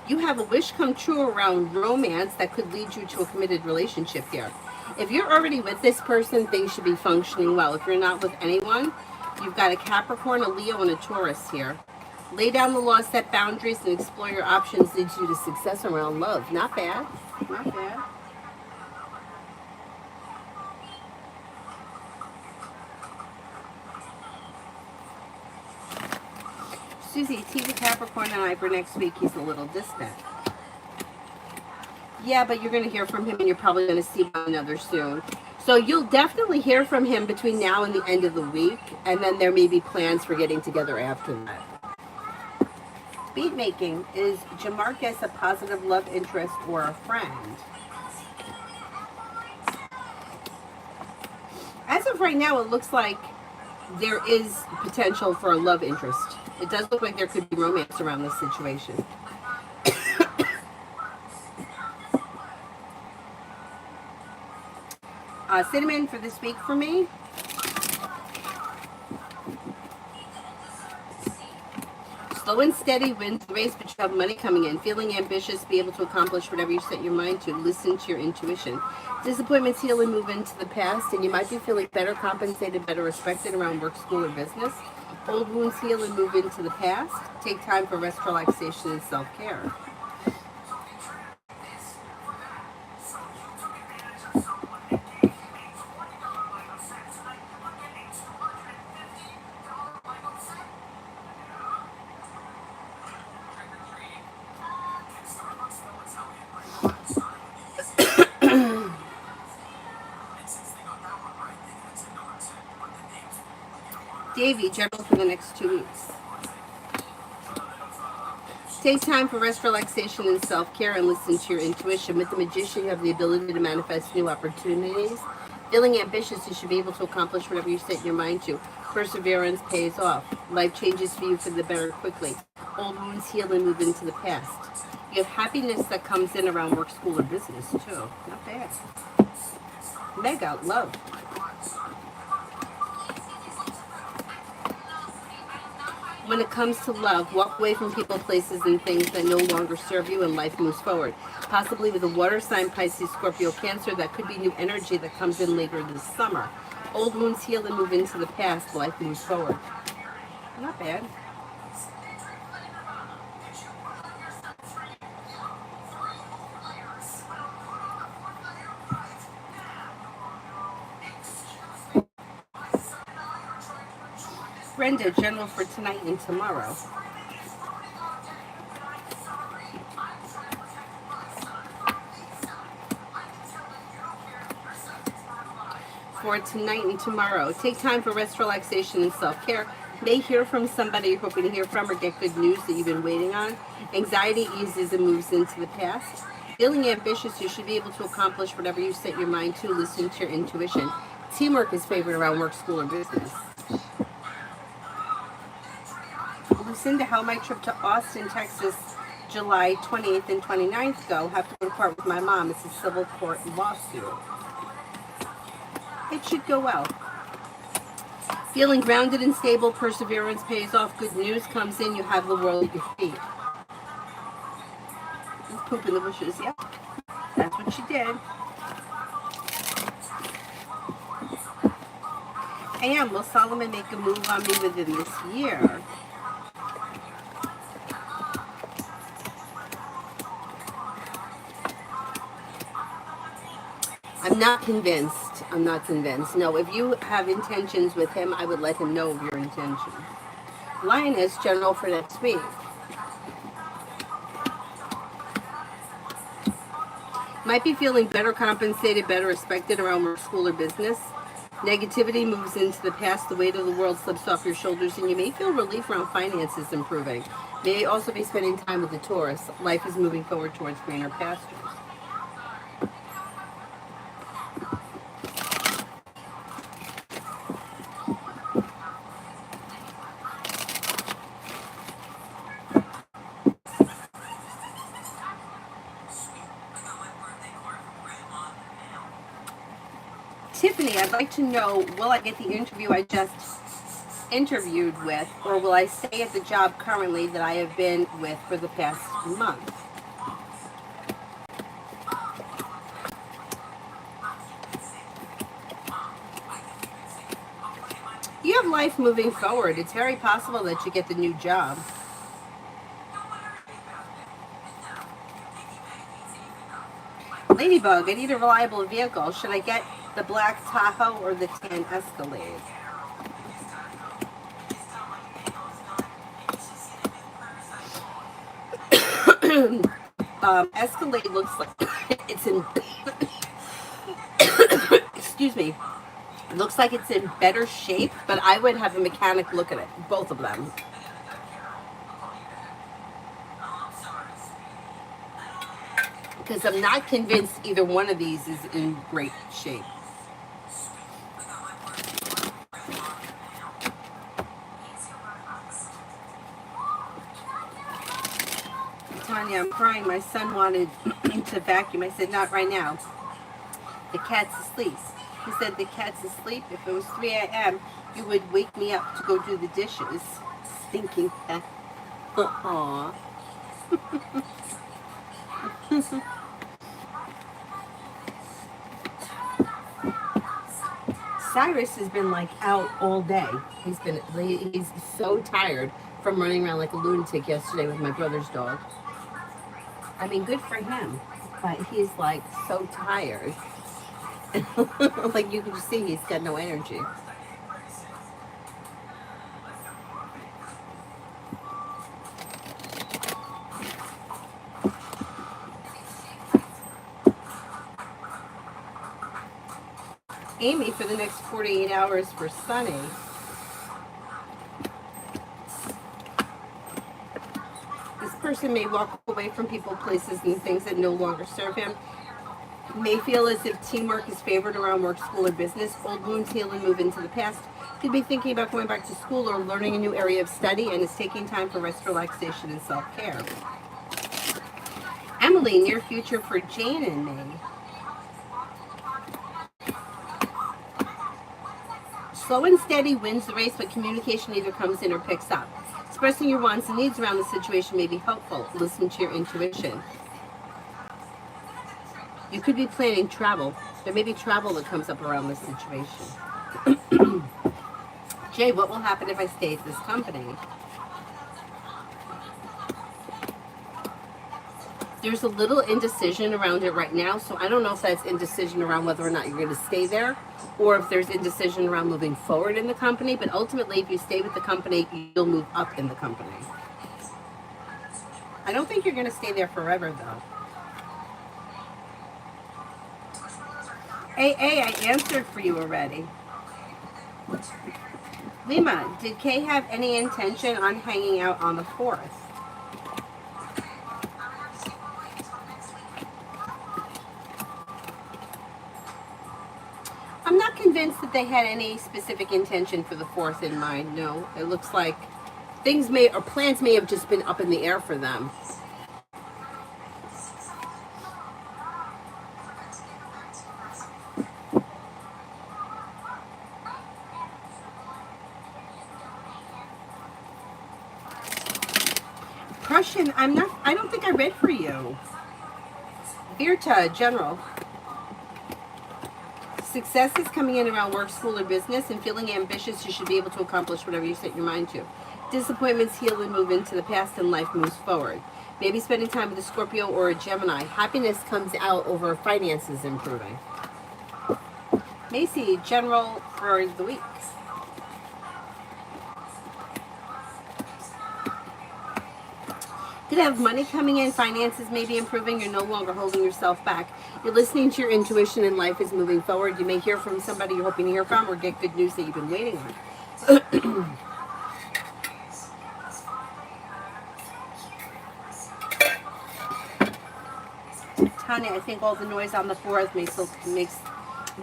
You have a wish come true around romance that could lead you to a committed relationship here. If you're already with this person, things should be functioning well. If you're not with anyone, you've got a Capricorn, a Leo, and a Taurus here. Lay down the law, set boundaries, and explore your options leads you to success around love. Not bad. Not bad. Susie, tease a Capricorn and I for next week. He's a little distant. Yeah, but you're going to hear from him and you're probably going to see one another soon. So you'll definitely hear from him between now and the end of the week. And then there may be plans for getting together after that. Beat making. Is Jamarcus a positive love interest or a friend? As of right now, it looks like there is potential for a love interest. It does look like there could be romance around this situation. Cinnamon for this week for me. Slow and steady wins the race, but you have money coming in. Feeling ambitious, be able to accomplish whatever you set your mind to. Listen to your intuition. Disappointments heal and move into the past, and you might be feeling better compensated, better respected around work, school, or business. Old wounds heal and move into the past. Take time for rest, relaxation, and self-care. Davey, general for the next 2 weeks. Take time for rest, relaxation, and self-care, and listen to your intuition. With the Magician, you have the ability to manifest new opportunities. Feeling ambitious, you should be able to accomplish whatever you set your mind to. Perseverance pays off. Life changes for you for the better quickly. Old wounds heal and move into the past. You have happiness that comes in around work, school, or business, too. Not bad. Mega, love. When it comes to love, walk away from people, places, and things that no longer serve you, and life moves forward. Possibly with a water sign, Pisces, Scorpio, Cancer, that could be new energy that comes in later this summer. Old wounds heal and move into the past. Life moves forward. Not bad. Brenda, general for tonight and tomorrow. For tonight and tomorrow, take time for rest, relaxation, and self-care. May hear from somebody you're hoping to hear from or get good news that you've been waiting on. Anxiety eases and moves into the past. Feeling ambitious, you should be able to accomplish whatever you set your mind to. Listen to your intuition. Teamwork is favored around work, school, and business. Lucinda, how my trip to Austin, Texas, July 28th and 29th go? Have to go to court with my mom. It's a civil court lawsuit. It should go well. Feeling grounded and stable, perseverance pays off, good news comes in, you have the world at your feet. Just poop in the bushes, yeah. That's what she did. And will Solomon make a move on me within this year? I'm not convinced. I'm not convinced. No, if you have intentions with him, I would let him know of your intentions. Lioness, general for next week. Might be feeling better compensated, better respected around work, school, or business. Negativity moves into the past. The weight of the world slips off your shoulders, and you may feel relief around finances improving. May also be spending time with the Taurus. Life is moving forward towards greener pastures. Tiffany, I'd like to know, will I get the interview I just interviewed with, or will I stay at the job currently that I have been with for the past month? You have life moving forward. It's very possible that you get the new job. Ladybug, I need a reliable vehicle. Should I get the black Tahoe or the tan Escalade? Escalade looks like it's in excuse me, looks like it's in better shape, but I would have a mechanic look at it, both of them. Because I'm not convinced either one of these is in great shape. Tanya, I'm crying. My son wanted to vacuum. I said, not right now. The cat's asleep. He said, the cat's asleep. If it was 3 a.m., you would wake me up to go do the dishes. Stinking cat. Aww. Cyrus has been like out all day. He's so tired from running around like a lunatic yesterday with my brother's dog. I mean, good for him, but he's like so tired. Like you can just see he's got no energy. Amy, for the next 48 hours for Sunny. This person may walk away from people, places, and things that no longer serve him. May feel as if teamwork is favored around work, school, or business. Old wounds heal and move into the past. Could be thinking about going back to school or learning a new area of study, and is taking time for rest, relaxation, and self-care. Emily, near future for Jane and me. Slow and steady wins the race, but communication either comes in or picks up. Expressing your wants and needs around the situation may be helpful. Listen to your intuition. You could be planning travel. There may be travel that comes up around this situation. Jay, what will happen if I stay at this company? There's a little indecision around it right now, so I don't know if that's indecision around whether or not you're going to stay there, or if there's indecision around moving forward in the company. But ultimately, if you stay with the company, you'll move up in the company. I don't think you're going to stay there forever, though. AA, I answered for you already. Lima, did Kay have any intention on hanging out on the 4th? I'm not convinced that they had any specific intention for the 4th in mind. No, it looks like things may, or plans may have just been up in the air for them. question, I don't think I read for you. Virta, general. Success is coming in around work, school, or business, and feeling ambitious, you should be able to accomplish whatever you set your mind to. Disappointments heal and move into the past, and life moves forward. Maybe spending time with a Scorpio or a Gemini. Happiness comes out over finances improving. Macy, general for the week. Could have money coming in, finances may be improving, you're no longer holding yourself back. You're listening to your intuition and life is moving forward. You may hear from somebody you're hoping to hear from or get good news that you've been waiting on. Tanya, I think all the noise on the floor makes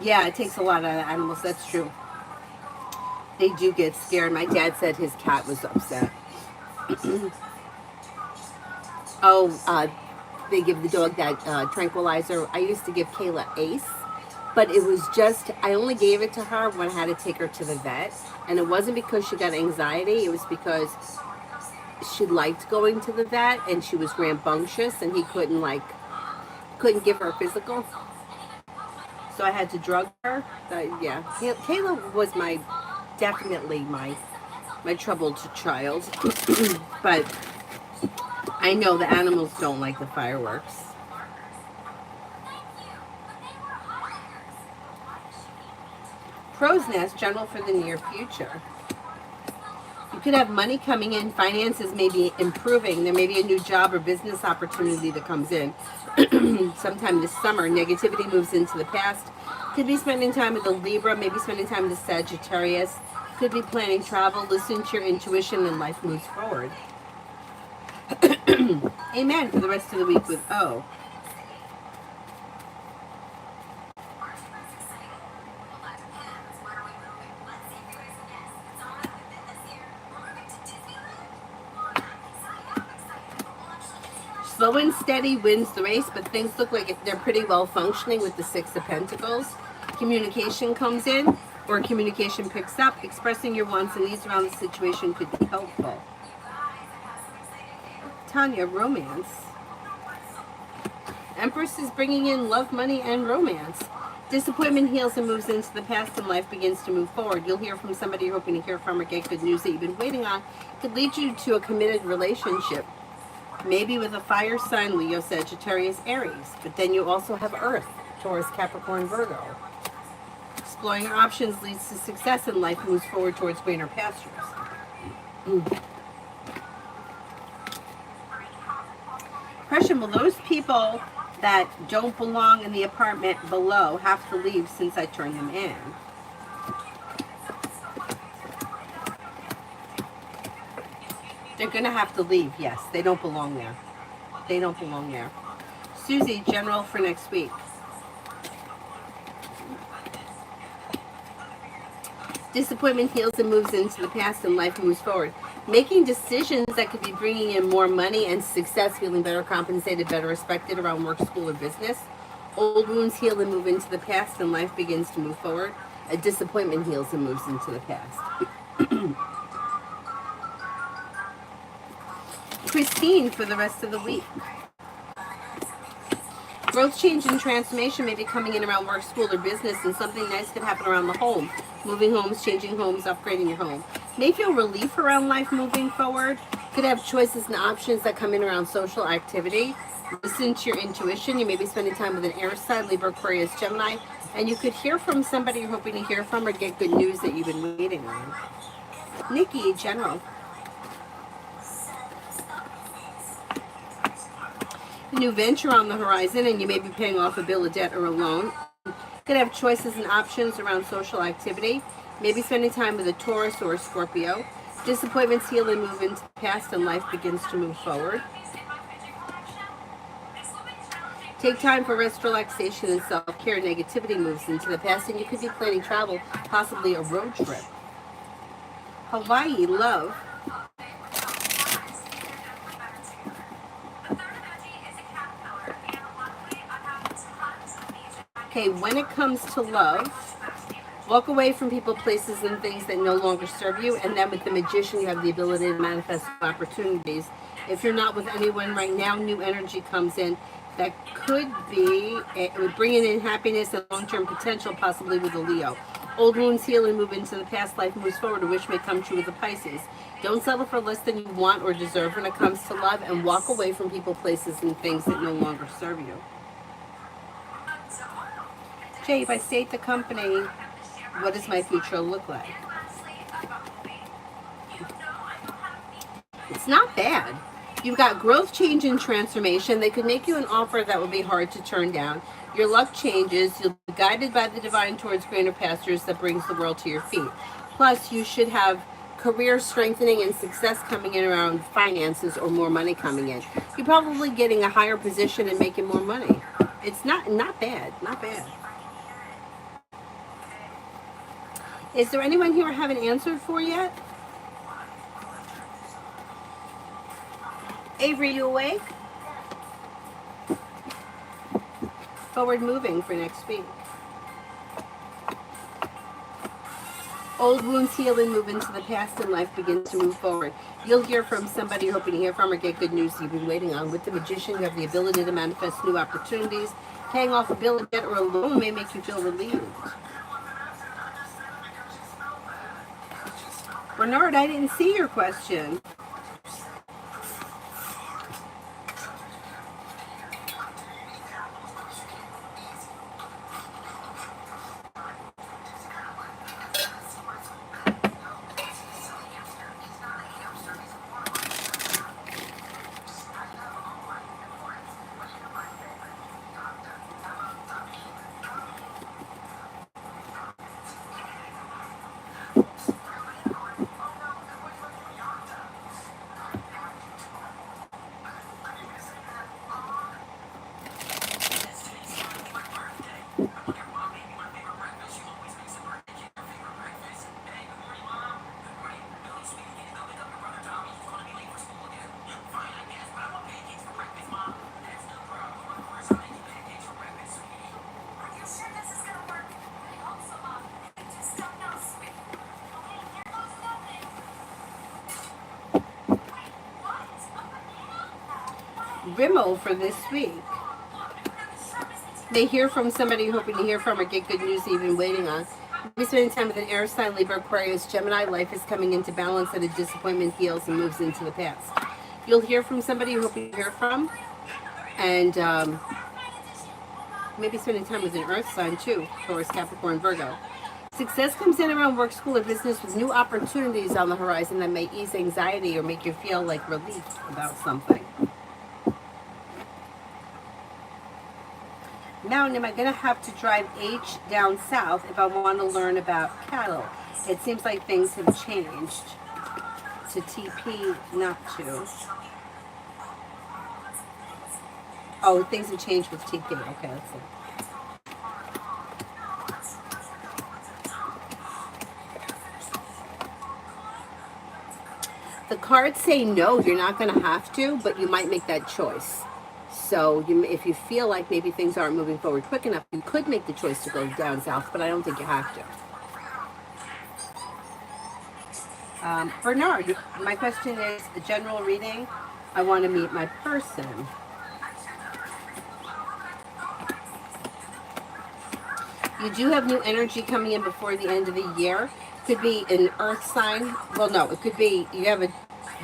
yeah, it takes a lot out of animals, that's true. They do get scared. My dad said his cat was upset. They give the dog that tranquilizer. I used to give Kayla Ace, but it was just, I only gave it to her when I had to take her to the vet. And it wasn't because she got anxiety, it was because she liked going to the vet and she was rambunctious and he couldn't give her a physical. So I had to drug her. Yeah, Kayla was definitely my troubled child. But I know the animals don't like the fireworks. Crow's Nest, general for the near future. You could have money coming in, finances may be improving. There may be a new job or business opportunity that comes in sometime this summer. Negativity moves into the past. Could be spending time with a Libra, maybe spending time with a Sagittarius. Could be planning travel. Listen to your intuition and life moves forward. Amen for the rest of the week with O. Slow and steady wins the race, but things look like they're pretty well functioning with the Six of Pentacles. Communication comes in, or communication picks up. Expressing your wants and needs around the situation could be helpful. Tanya, romance. Empress is bringing in love, money, and romance. Disappointment heals and moves into the past and life begins to move forward. You'll hear from somebody you're hoping to hear from or get good news that you've been waiting on. It could lead you to a committed relationship. Maybe with a fire sign, Leo, Sagittarius, Aries. But then you also have Earth, Taurus, Capricorn, Virgo. Exploring your options leads to success and life moves forward towards greener pastures. Question, will those people that don't belong in the apartment below have to leave since I turned them in? They're going to have to leave, yes. They don't belong there. They don't belong there. Susie, general for next week. Disappointment heals and moves into the past and life moves forward. Making decisions that could be bringing in more money and success, feeling better compensated, better respected around work, school, or business. Old wounds heal and move into the past and life begins to move forward. A disappointment heals and moves into the past. Christine for the rest of the week. Growth, change, and transformation may be coming in around work, school, or business, and something nice could happen around the home. Moving homes, changing homes, upgrading your home. May feel relief around life moving forward. Could have choices and options that come in around social activity. Listen to your intuition. You may be spending time with an air sign, Libra, Aquarius, Gemini, and you could hear from somebody you're hoping to hear from or get good news that you've been waiting on. Nikki, general. A new venture on the horizon, and you may be paying off a bill of debt or a loan. Could have choices and options around social activity. Maybe spending time with a Taurus or a Scorpio. Disappointments heal and move into the past and life begins to move forward. Take time for rest, relaxation, and self-care. Negativity moves into the past, and you could be planning travel, possibly a road trip. Hawaii, love. Okay, when it comes to love, walk away from people, places, and things that no longer serve you. And then with the Magician, you have the ability to manifest opportunities If you're not with anyone right now, new energy comes in. That could be, it would bring in happiness and long-term potential, possibly with a Leo. Old wounds heal and move into the past. Life moves forward. A wish may come true with a Pisces. Don't settle for less than you want or deserve when it comes to love, and walk away from people, places, and things that no longer serve you. Jay, if I state the company, what does my future look like? It's not bad. You've got growth, change, and transformation. They could make you an offer that would be hard to turn down. Your luck changes. You'll be guided by the divine towards greener pastures that brings the world to your feet. Plus, you should have career strengthening and success coming in around finances or more money coming in. You're probably getting a higher position and making more money. It's not bad. Not bad. Is there anyone here I haven't answered for yet? Avery, you awake? Forward moving for next week. Old wounds heal and move into the past, and life begins to move forward. You'll hear from somebody you're hoping to hear from or get good news you've been waiting on. With the Magician, you have the ability to manifest new opportunities. Paying off a bill, a debt, or a loan may make you feel relieved. Bernard, I didn't see your question. Rimmel for this week. They hear from somebody you're hoping to hear from or get good news you've been waiting on. Maybe spending time with an air sign, Libra, Aquarius, Gemini. Life is coming into balance and a disappointment heals and moves into the past. You'll hear from somebody you're hoping to hear from. And maybe spending time with an earth sign too. Taurus, Capricorn, Virgo. Success comes in around work, school, or business with new opportunities on the horizon that may ease anxiety or make you feel like relief about something. Now, am I going to have to drive H down south if I want to learn about cattle? It seems like things have changed. To TP, not to. Oh, things have changed with TP. Okay, let's see. The cards say no, you're not going to have to, but you might make that choice. So if you feel like maybe things aren't moving forward quick enough, you could make the choice to go down south, but I don't think you have to. Bernard, my question is a general reading. I want to meet my person. You do have new energy coming in before the end of the year. Could be an earth sign. Well, no, it could be you have a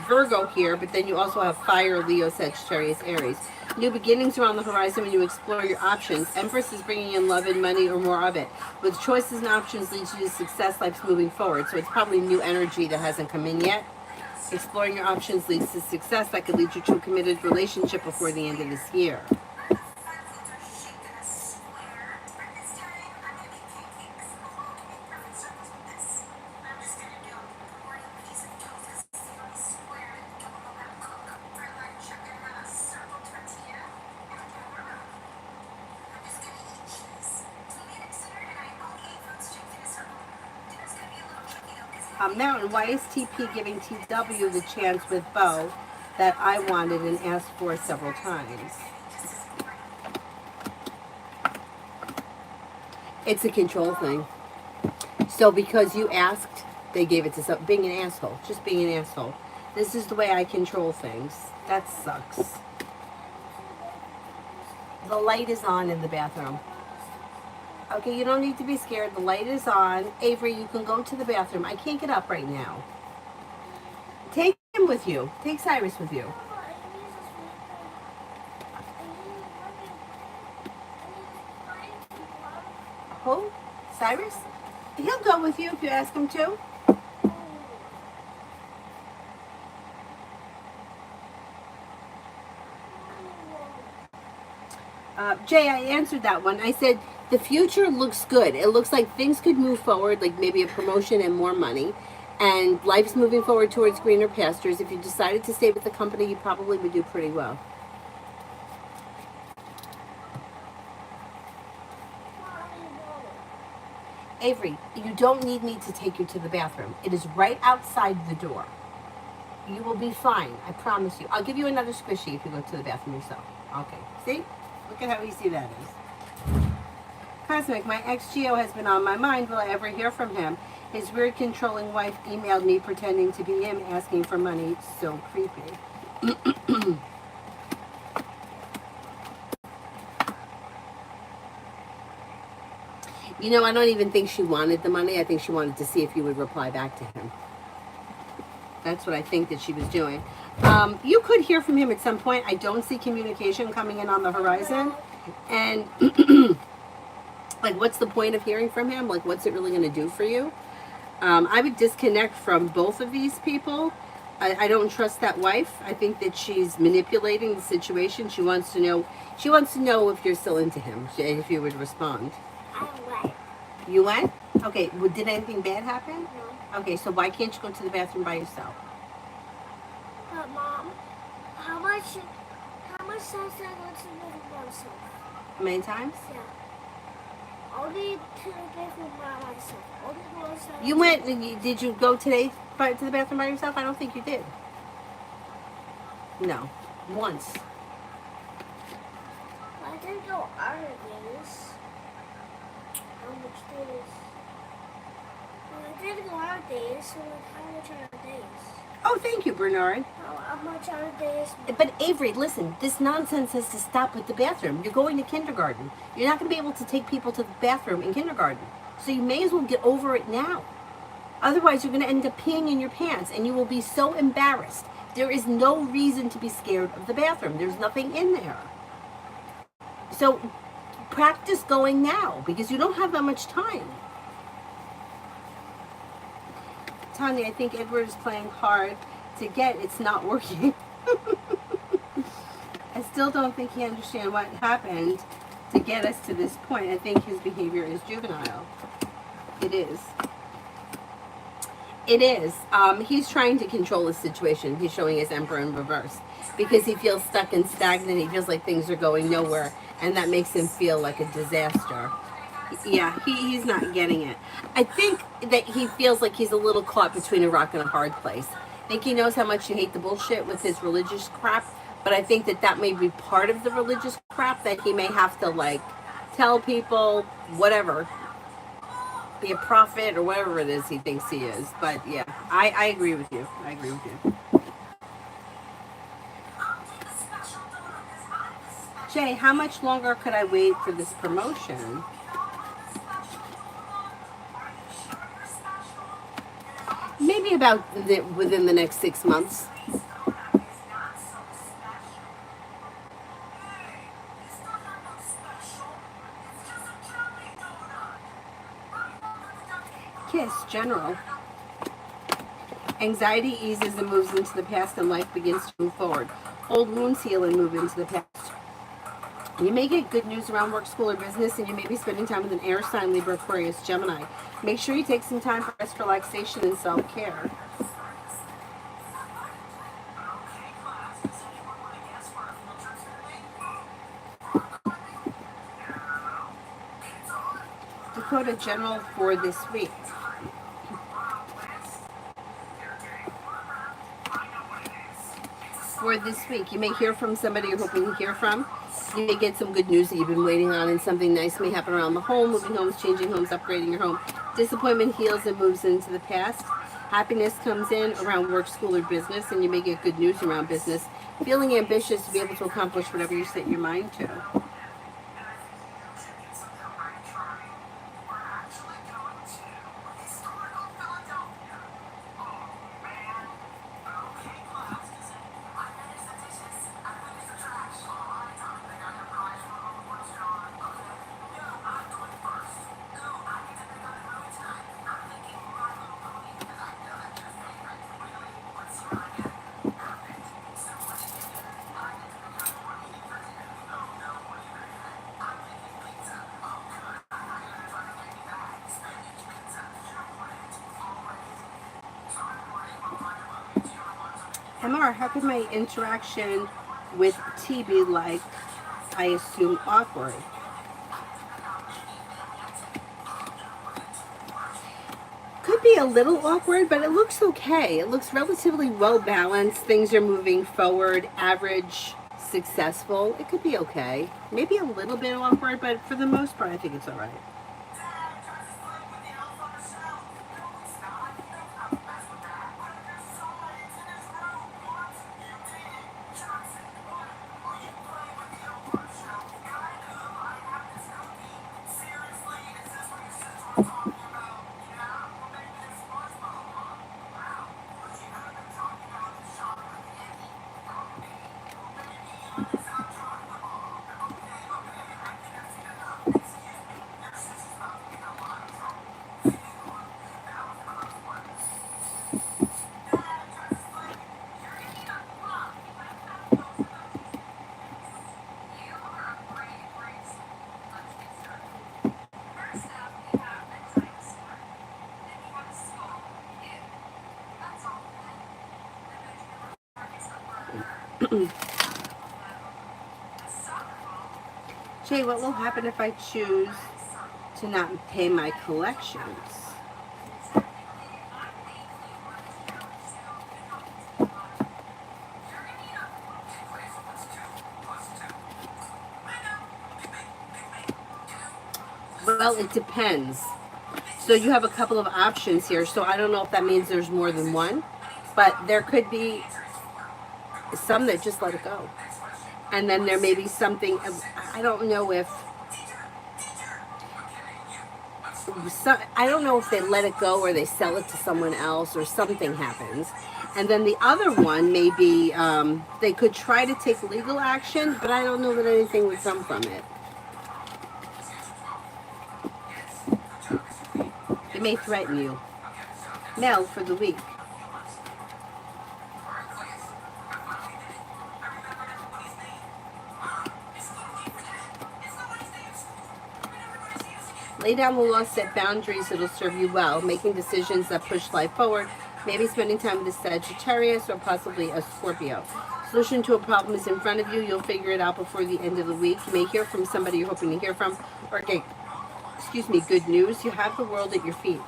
Virgo here, but then you also have fire, Leo, Sagittarius, Aries. New beginnings are on the horizon when you explore your options. Empress is bringing in love and money or more of it. With choices and options leads you to success, life's moving forward. So it's probably new energy that hasn't come in yet. Exploring your options leads to success that could lead you to a committed relationship before the end of this year. Mountain, why is TP giving TW the chance with Bo that I wanted and asked for several times? It's a control thing. So because you asked, they gave it to some, being an asshole, just being an asshole. This is the way I control things. That sucks. The light is on in the bathroom. Okay, you don't need to be scared. The light is on. Avery, you can go to the bathroom. I can't get up right now. Take him with you. Take Cyrus with you. Who? Cyrus? He'll go with you if you ask him to. Jay, I answered that one. I said, the future looks good. It looks like things could move forward, like maybe a promotion and more money. And life's moving forward towards greener pastures. If you decided to stay with the company, you probably would do pretty well. Avery, you don't need me to take you to the bathroom. It is right outside the door. You will be fine. I promise you. I'll give you another squishy if you go to the bathroom yourself. Okay. See? Look at how easy that is. Cosmic, my ex-Geo has been on my mind. Will I ever hear from him? His weird controlling wife emailed me pretending to be him asking for money. So creepy. You know, I don't even think she wanted the money. I think she wanted to see if you would reply back to him. That's what I think that she was doing. You could hear from him at some point. I don't see communication coming in on the horizon. And, like, what's the point of hearing from him? Like, what's it really going to do for you? I would disconnect from both of these people. I don't trust that wife. I think that she's manipulating the situation. She wants to know if you're still into him, if you would respond. I went. You went? Okay, well, did anything bad happen? No. Okay, so why can't you go to the bathroom by yourself? But Mom, how much times did I go to the bathroom by myself? How many times? Yeah. Only to the bathroom by myself. Only once. You went, did you go today to the bathroom by yourself? I don't think you did. No, once. I didn't go other days. How much days? Well, I didn't go other days, so like how much other days? Oh, thank you, Bernard. How much other days? But Avery, listen, this nonsense has to stop with the bathroom. You're going to kindergarten. You're not going to be able to take people to the bathroom in kindergarten. So you may as well get over it now. Otherwise, you're going to end up peeing in your pants, and you will be so embarrassed. There is no reason to be scared of the bathroom. There's nothing in there. So practice going now, because you don't have that much time. Tanya, I think Edward is playing hard to get. It's not working. I still don't think he understands what happened to get us to this point. I think his behavior is juvenile. It is. It is. He's trying to control the situation. He's showing his emperor in reverse because he feels stuck and stagnant. He feels like things are going nowhere, and that makes him feel like a disaster. Yeah, he's not getting it. I think that he feels like he's a little caught between a rock and a hard place. I think he knows how much you hate the bullshit with his religious crap, but I think that that may be part of the religious crap that he may have to, like, tell people, whatever, be a prophet or whatever it is he thinks he is. But yeah, I agree with you. I agree with you. Jay, how much longer could I wait for this promotion? Maybe about within the next 6 months. Kiss, general. Anxiety eases and moves into the past, and life begins to move forward. Old wounds heal and move into the past. You may get good news around work, school, or business, and you may be spending time with an air sign, Libra, Aquarius, Gemini. Make sure you take some time for rest, relaxation, and self-care. Dakota, general for this week. For this week, you may hear from somebody you're hoping to hear from. You may get some good news that you've been waiting on, and something nice may happen around the home, moving homes, changing homes, upgrading your home. Disappointment heals and moves into the past. Happiness comes in around work, school, or business, and you may get good news around business. Feeling ambitious to be able to accomplish whatever you set your mind to. MR, how could my interaction with T be like, I assume, awkward? Could be a little awkward, but it looks okay. It looks relatively well balanced. Things are moving forward, average, successful. It could be okay. Maybe a little bit awkward, but for the most part, I think it's all right. Jay, what will happen if I choose to not pay my collections? Well, it depends. So you have a couple of options here. So I don't know if that means there's more than one, but there could be some that just let it go. And then there may be something, I don't know if, I don't know if they let it go or they sell it to someone else or something happens. And then the other one may be, they could try to take legal action, but I don't know that anything would come from it. They may threaten you. Mel for the week. Lay down the law, set boundaries, it'll serve you well. Making decisions that push life forward. Maybe spending time with a Sagittarius or possibly a Scorpio. Solution to a problem is in front of you. You'll figure it out before the end of the week. You may hear from somebody you're hoping to hear from or get, good news. You have the world at your feet.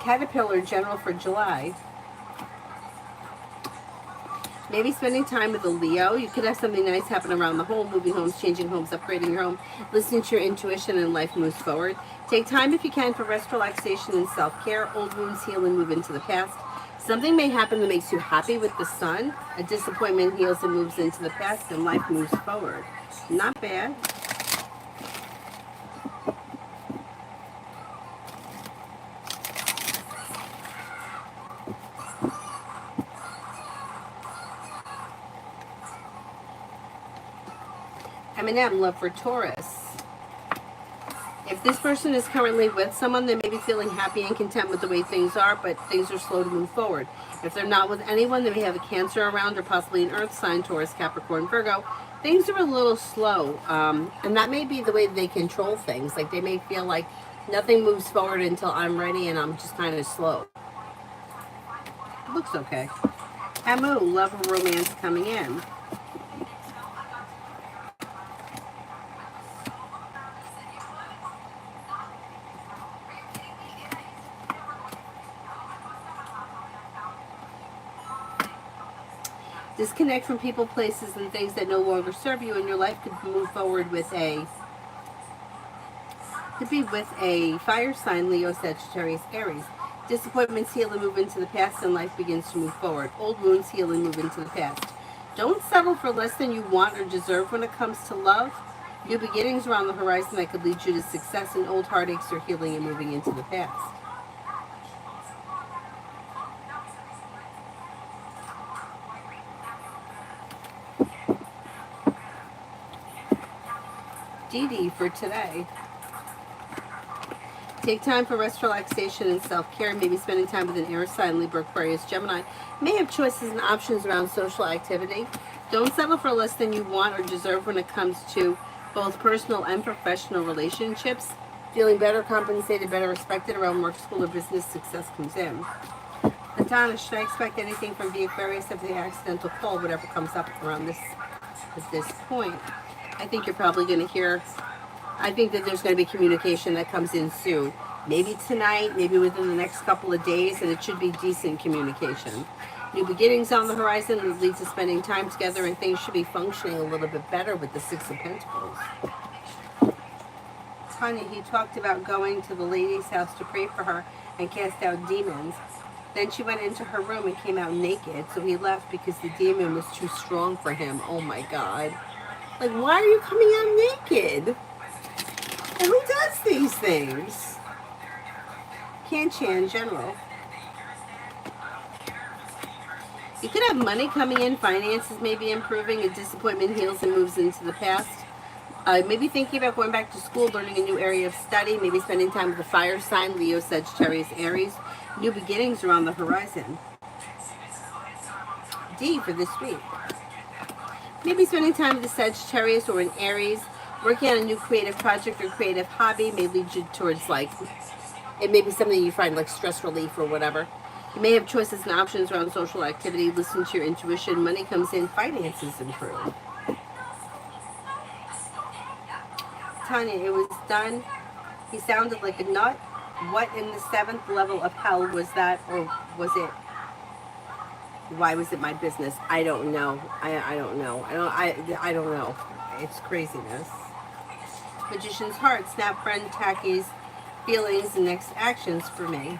Caterpillar general for July. Maybe spending time with a Leo. You could have something nice happen around the home, moving homes, changing homes, upgrading your home, listening to your intuition, and life moves forward. Take time if you can for rest, relaxation, and self-care. Old wounds heal and move into the past. Something may happen that makes you happy with the sun. A disappointment heals and moves into the past, and life moves forward. Not bad. Eminem, love for Taurus. If this person is currently with someone, they may be feeling happy and content with the way things are, but things are slow to move forward. If they're not with anyone, they may have a Cancer around or possibly an Earth sign, Taurus, Capricorn, Virgo. Things are a little slow, and that may be the way they control things. Like they may feel like nothing moves forward until I'm ready and I'm just kind of slow. Looks okay. Amu, love or romance coming in. Disconnect from people, places, and things that no longer serve you, and your life could move forward with a fire sign, Leo, Sagittarius, Aries. Disappointments heal and move into the past, and life begins to move forward. Old wounds heal and move into the past. Don't settle for less than you want or deserve when it comes to love. New beginnings are on the horizon that could lead you to success, and old heartaches are healing and moving into the past. Dee Dee for today. Take time for rest, relaxation, and self-care. Maybe spending time with an air sign, Libra, Aquarius, Gemini. May have choices and options around social activity. Don't settle for less than you want or deserve when it comes to both personal and professional relationships. Feeling better compensated, better respected around work, school, or business, success comes in. Adana, should I expect anything from the Aquarius of the accidental call, whatever comes up around this at this point? I think you're probably going to hear, I think that there's going to be communication that comes in soon. Maybe tonight, maybe within the next couple of days, and it should be decent communication. New beginnings on the horizon will lead to spending time together, and things should be functioning a little bit better with the Six of Pentacles. Tanya, he talked about going to the lady's house to pray for her and cast out demons. Then she went into her room and came out naked, so he left because the demon was too strong for him. Oh my God. Like, why are you coming out naked? And who does these things? Cancer in general. You could have money coming in, finances may be improving, a disappointment heals and moves into the past. Maybe thinking about going back to school, learning a new area of study, maybe spending time with a fire sign, Leo, Sagittarius, Aries. New beginnings are on the horizon. D for this week. Maybe spending time with a Sagittarius or an Aries, working on a new creative project or creative hobby may lead you towards, like, it may be something you find like stress relief or whatever. You may have choices and options around social activity. Listen to your intuition. Money comes in, finances improve. Tanya, it was done. He sounded like a nut. What in the 7th level of hell was that, or was it? Why was it my business? I don't know. I don't know. I don't know. It's craziness. Magician's heart. Snap, friend, tackies, feelings, and next actions for me.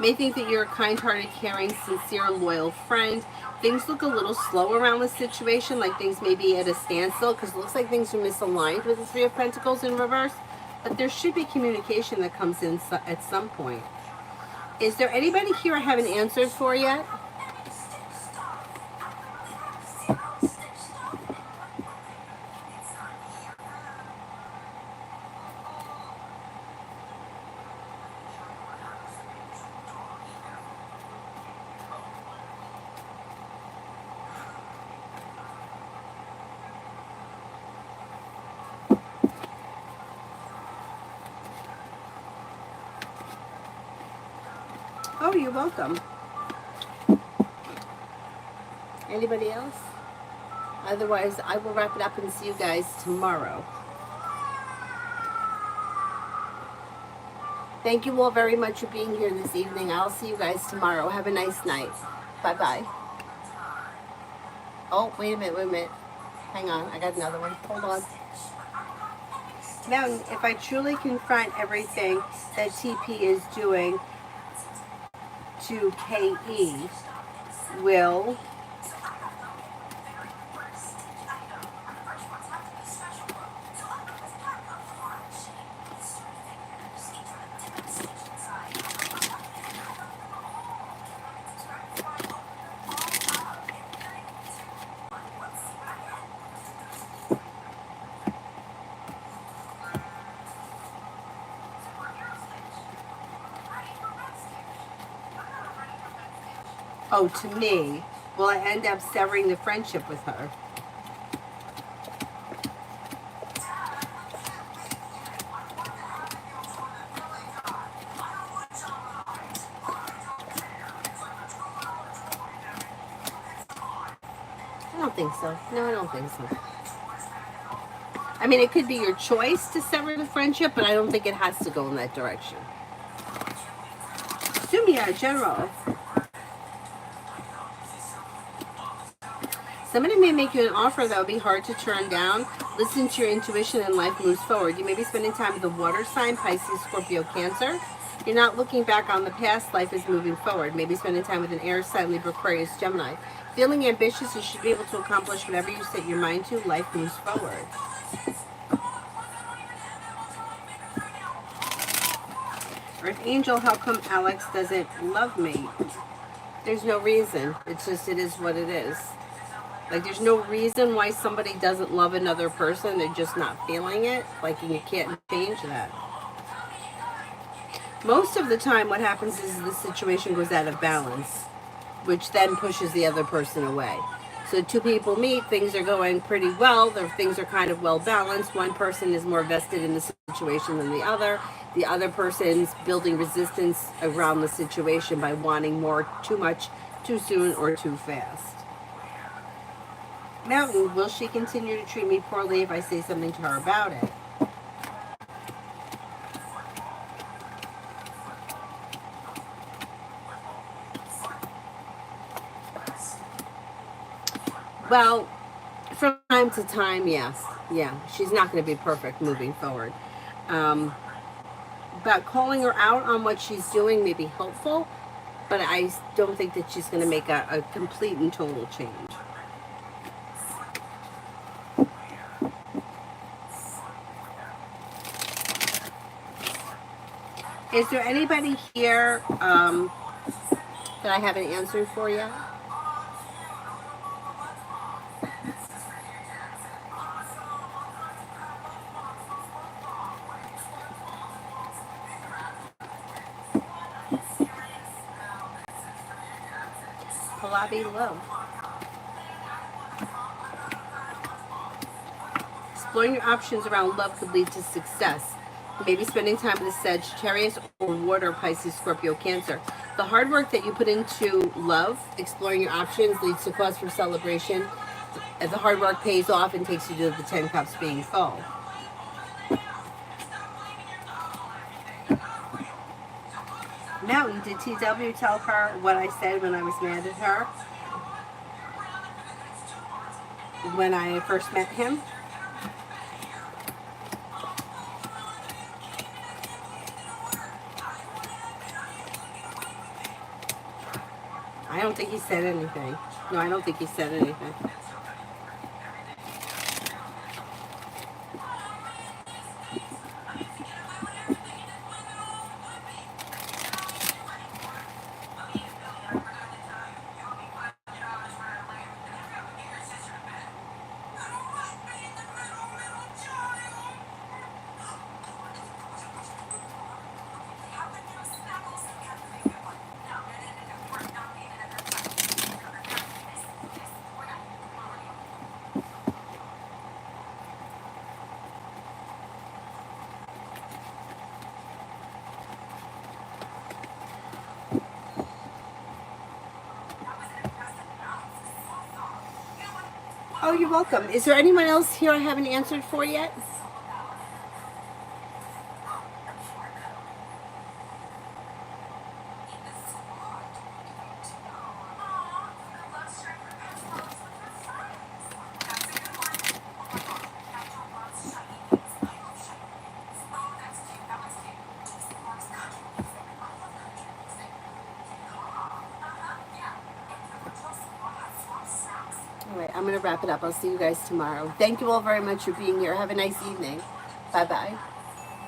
May think that you're a kind-hearted, caring, sincere, loyal friend. Things look a little slow around this situation, like things may be at a standstill, because it looks like things are misaligned with the Three of Pentacles in reverse. But there should be communication that comes in at some point. Is there anybody here I haven't answered for yet? Oh, you're welcome. Anybody else? Otherwise, I will wrap it up and see you guys tomorrow. Thank you all very much for being here this evening. I'll see you guys tomorrow. Have a nice night. Bye-bye. Oh, wait a minute. Hang on, I got another one. Hold on. Now, if I truly confront everything that TP is doing to KE, will to me, will I end up severing the friendship with her? I don't think so. No, I don't think so. I mean, it could be your choice to sever the friendship, but I don't think it has to go in that direction. Sumia, General. Somebody may make you an offer that would be hard to turn down. Listen to your intuition and life moves forward. You may be spending time with a water sign, Pisces, Scorpio, Cancer. You're not looking back on the past. Life is moving forward. Maybe spending time with an air sign, Libra, Aquarius, Gemini. Feeling ambitious, you should be able to accomplish whatever you set your mind to. Life moves forward. Earth Angel, how come Alex doesn't love me? There's no reason. It's just, it is what it is. Like, there's no reason why somebody doesn't love another person. They're just not feeling it. Like, you can't change that. Most of the time, what happens is the situation goes out of balance, which then pushes the other person away. So two people meet, things are going pretty well, things are kind of well balanced. One person is more vested in the situation than the other. The other person's building resistance around the situation by wanting more too much, too soon, or too fast. Mountain, will she continue to treat me poorly if I say something to her about it? Well, from time to time, yes. Yeah, she's not going to be perfect moving forward. But calling her out on what she's doing may be helpful, but I don't think that she's going to make a complete and total change. Is there anybody here that I haven't answered for yet? Pallavi Love. Exploring your options around love could lead to success. Maybe spending time with a Sagittarius or water, Pisces, Scorpio, Cancer. The hard work that you put into love, exploring your options, leads to cause for celebration. As the hard work pays off and takes you to the 10 cups being full. Mountain, did TW tell her what I said when I was mad at her? When I first met him? I don't think he said anything. No, I don't think he said anything. Oh, you're welcome. Is there anyone else here I haven't answered for yet? All right, I'm going to wrap it up. I'll see you guys tomorrow. Thank you all very much for being here. Have a nice evening. Bye-bye.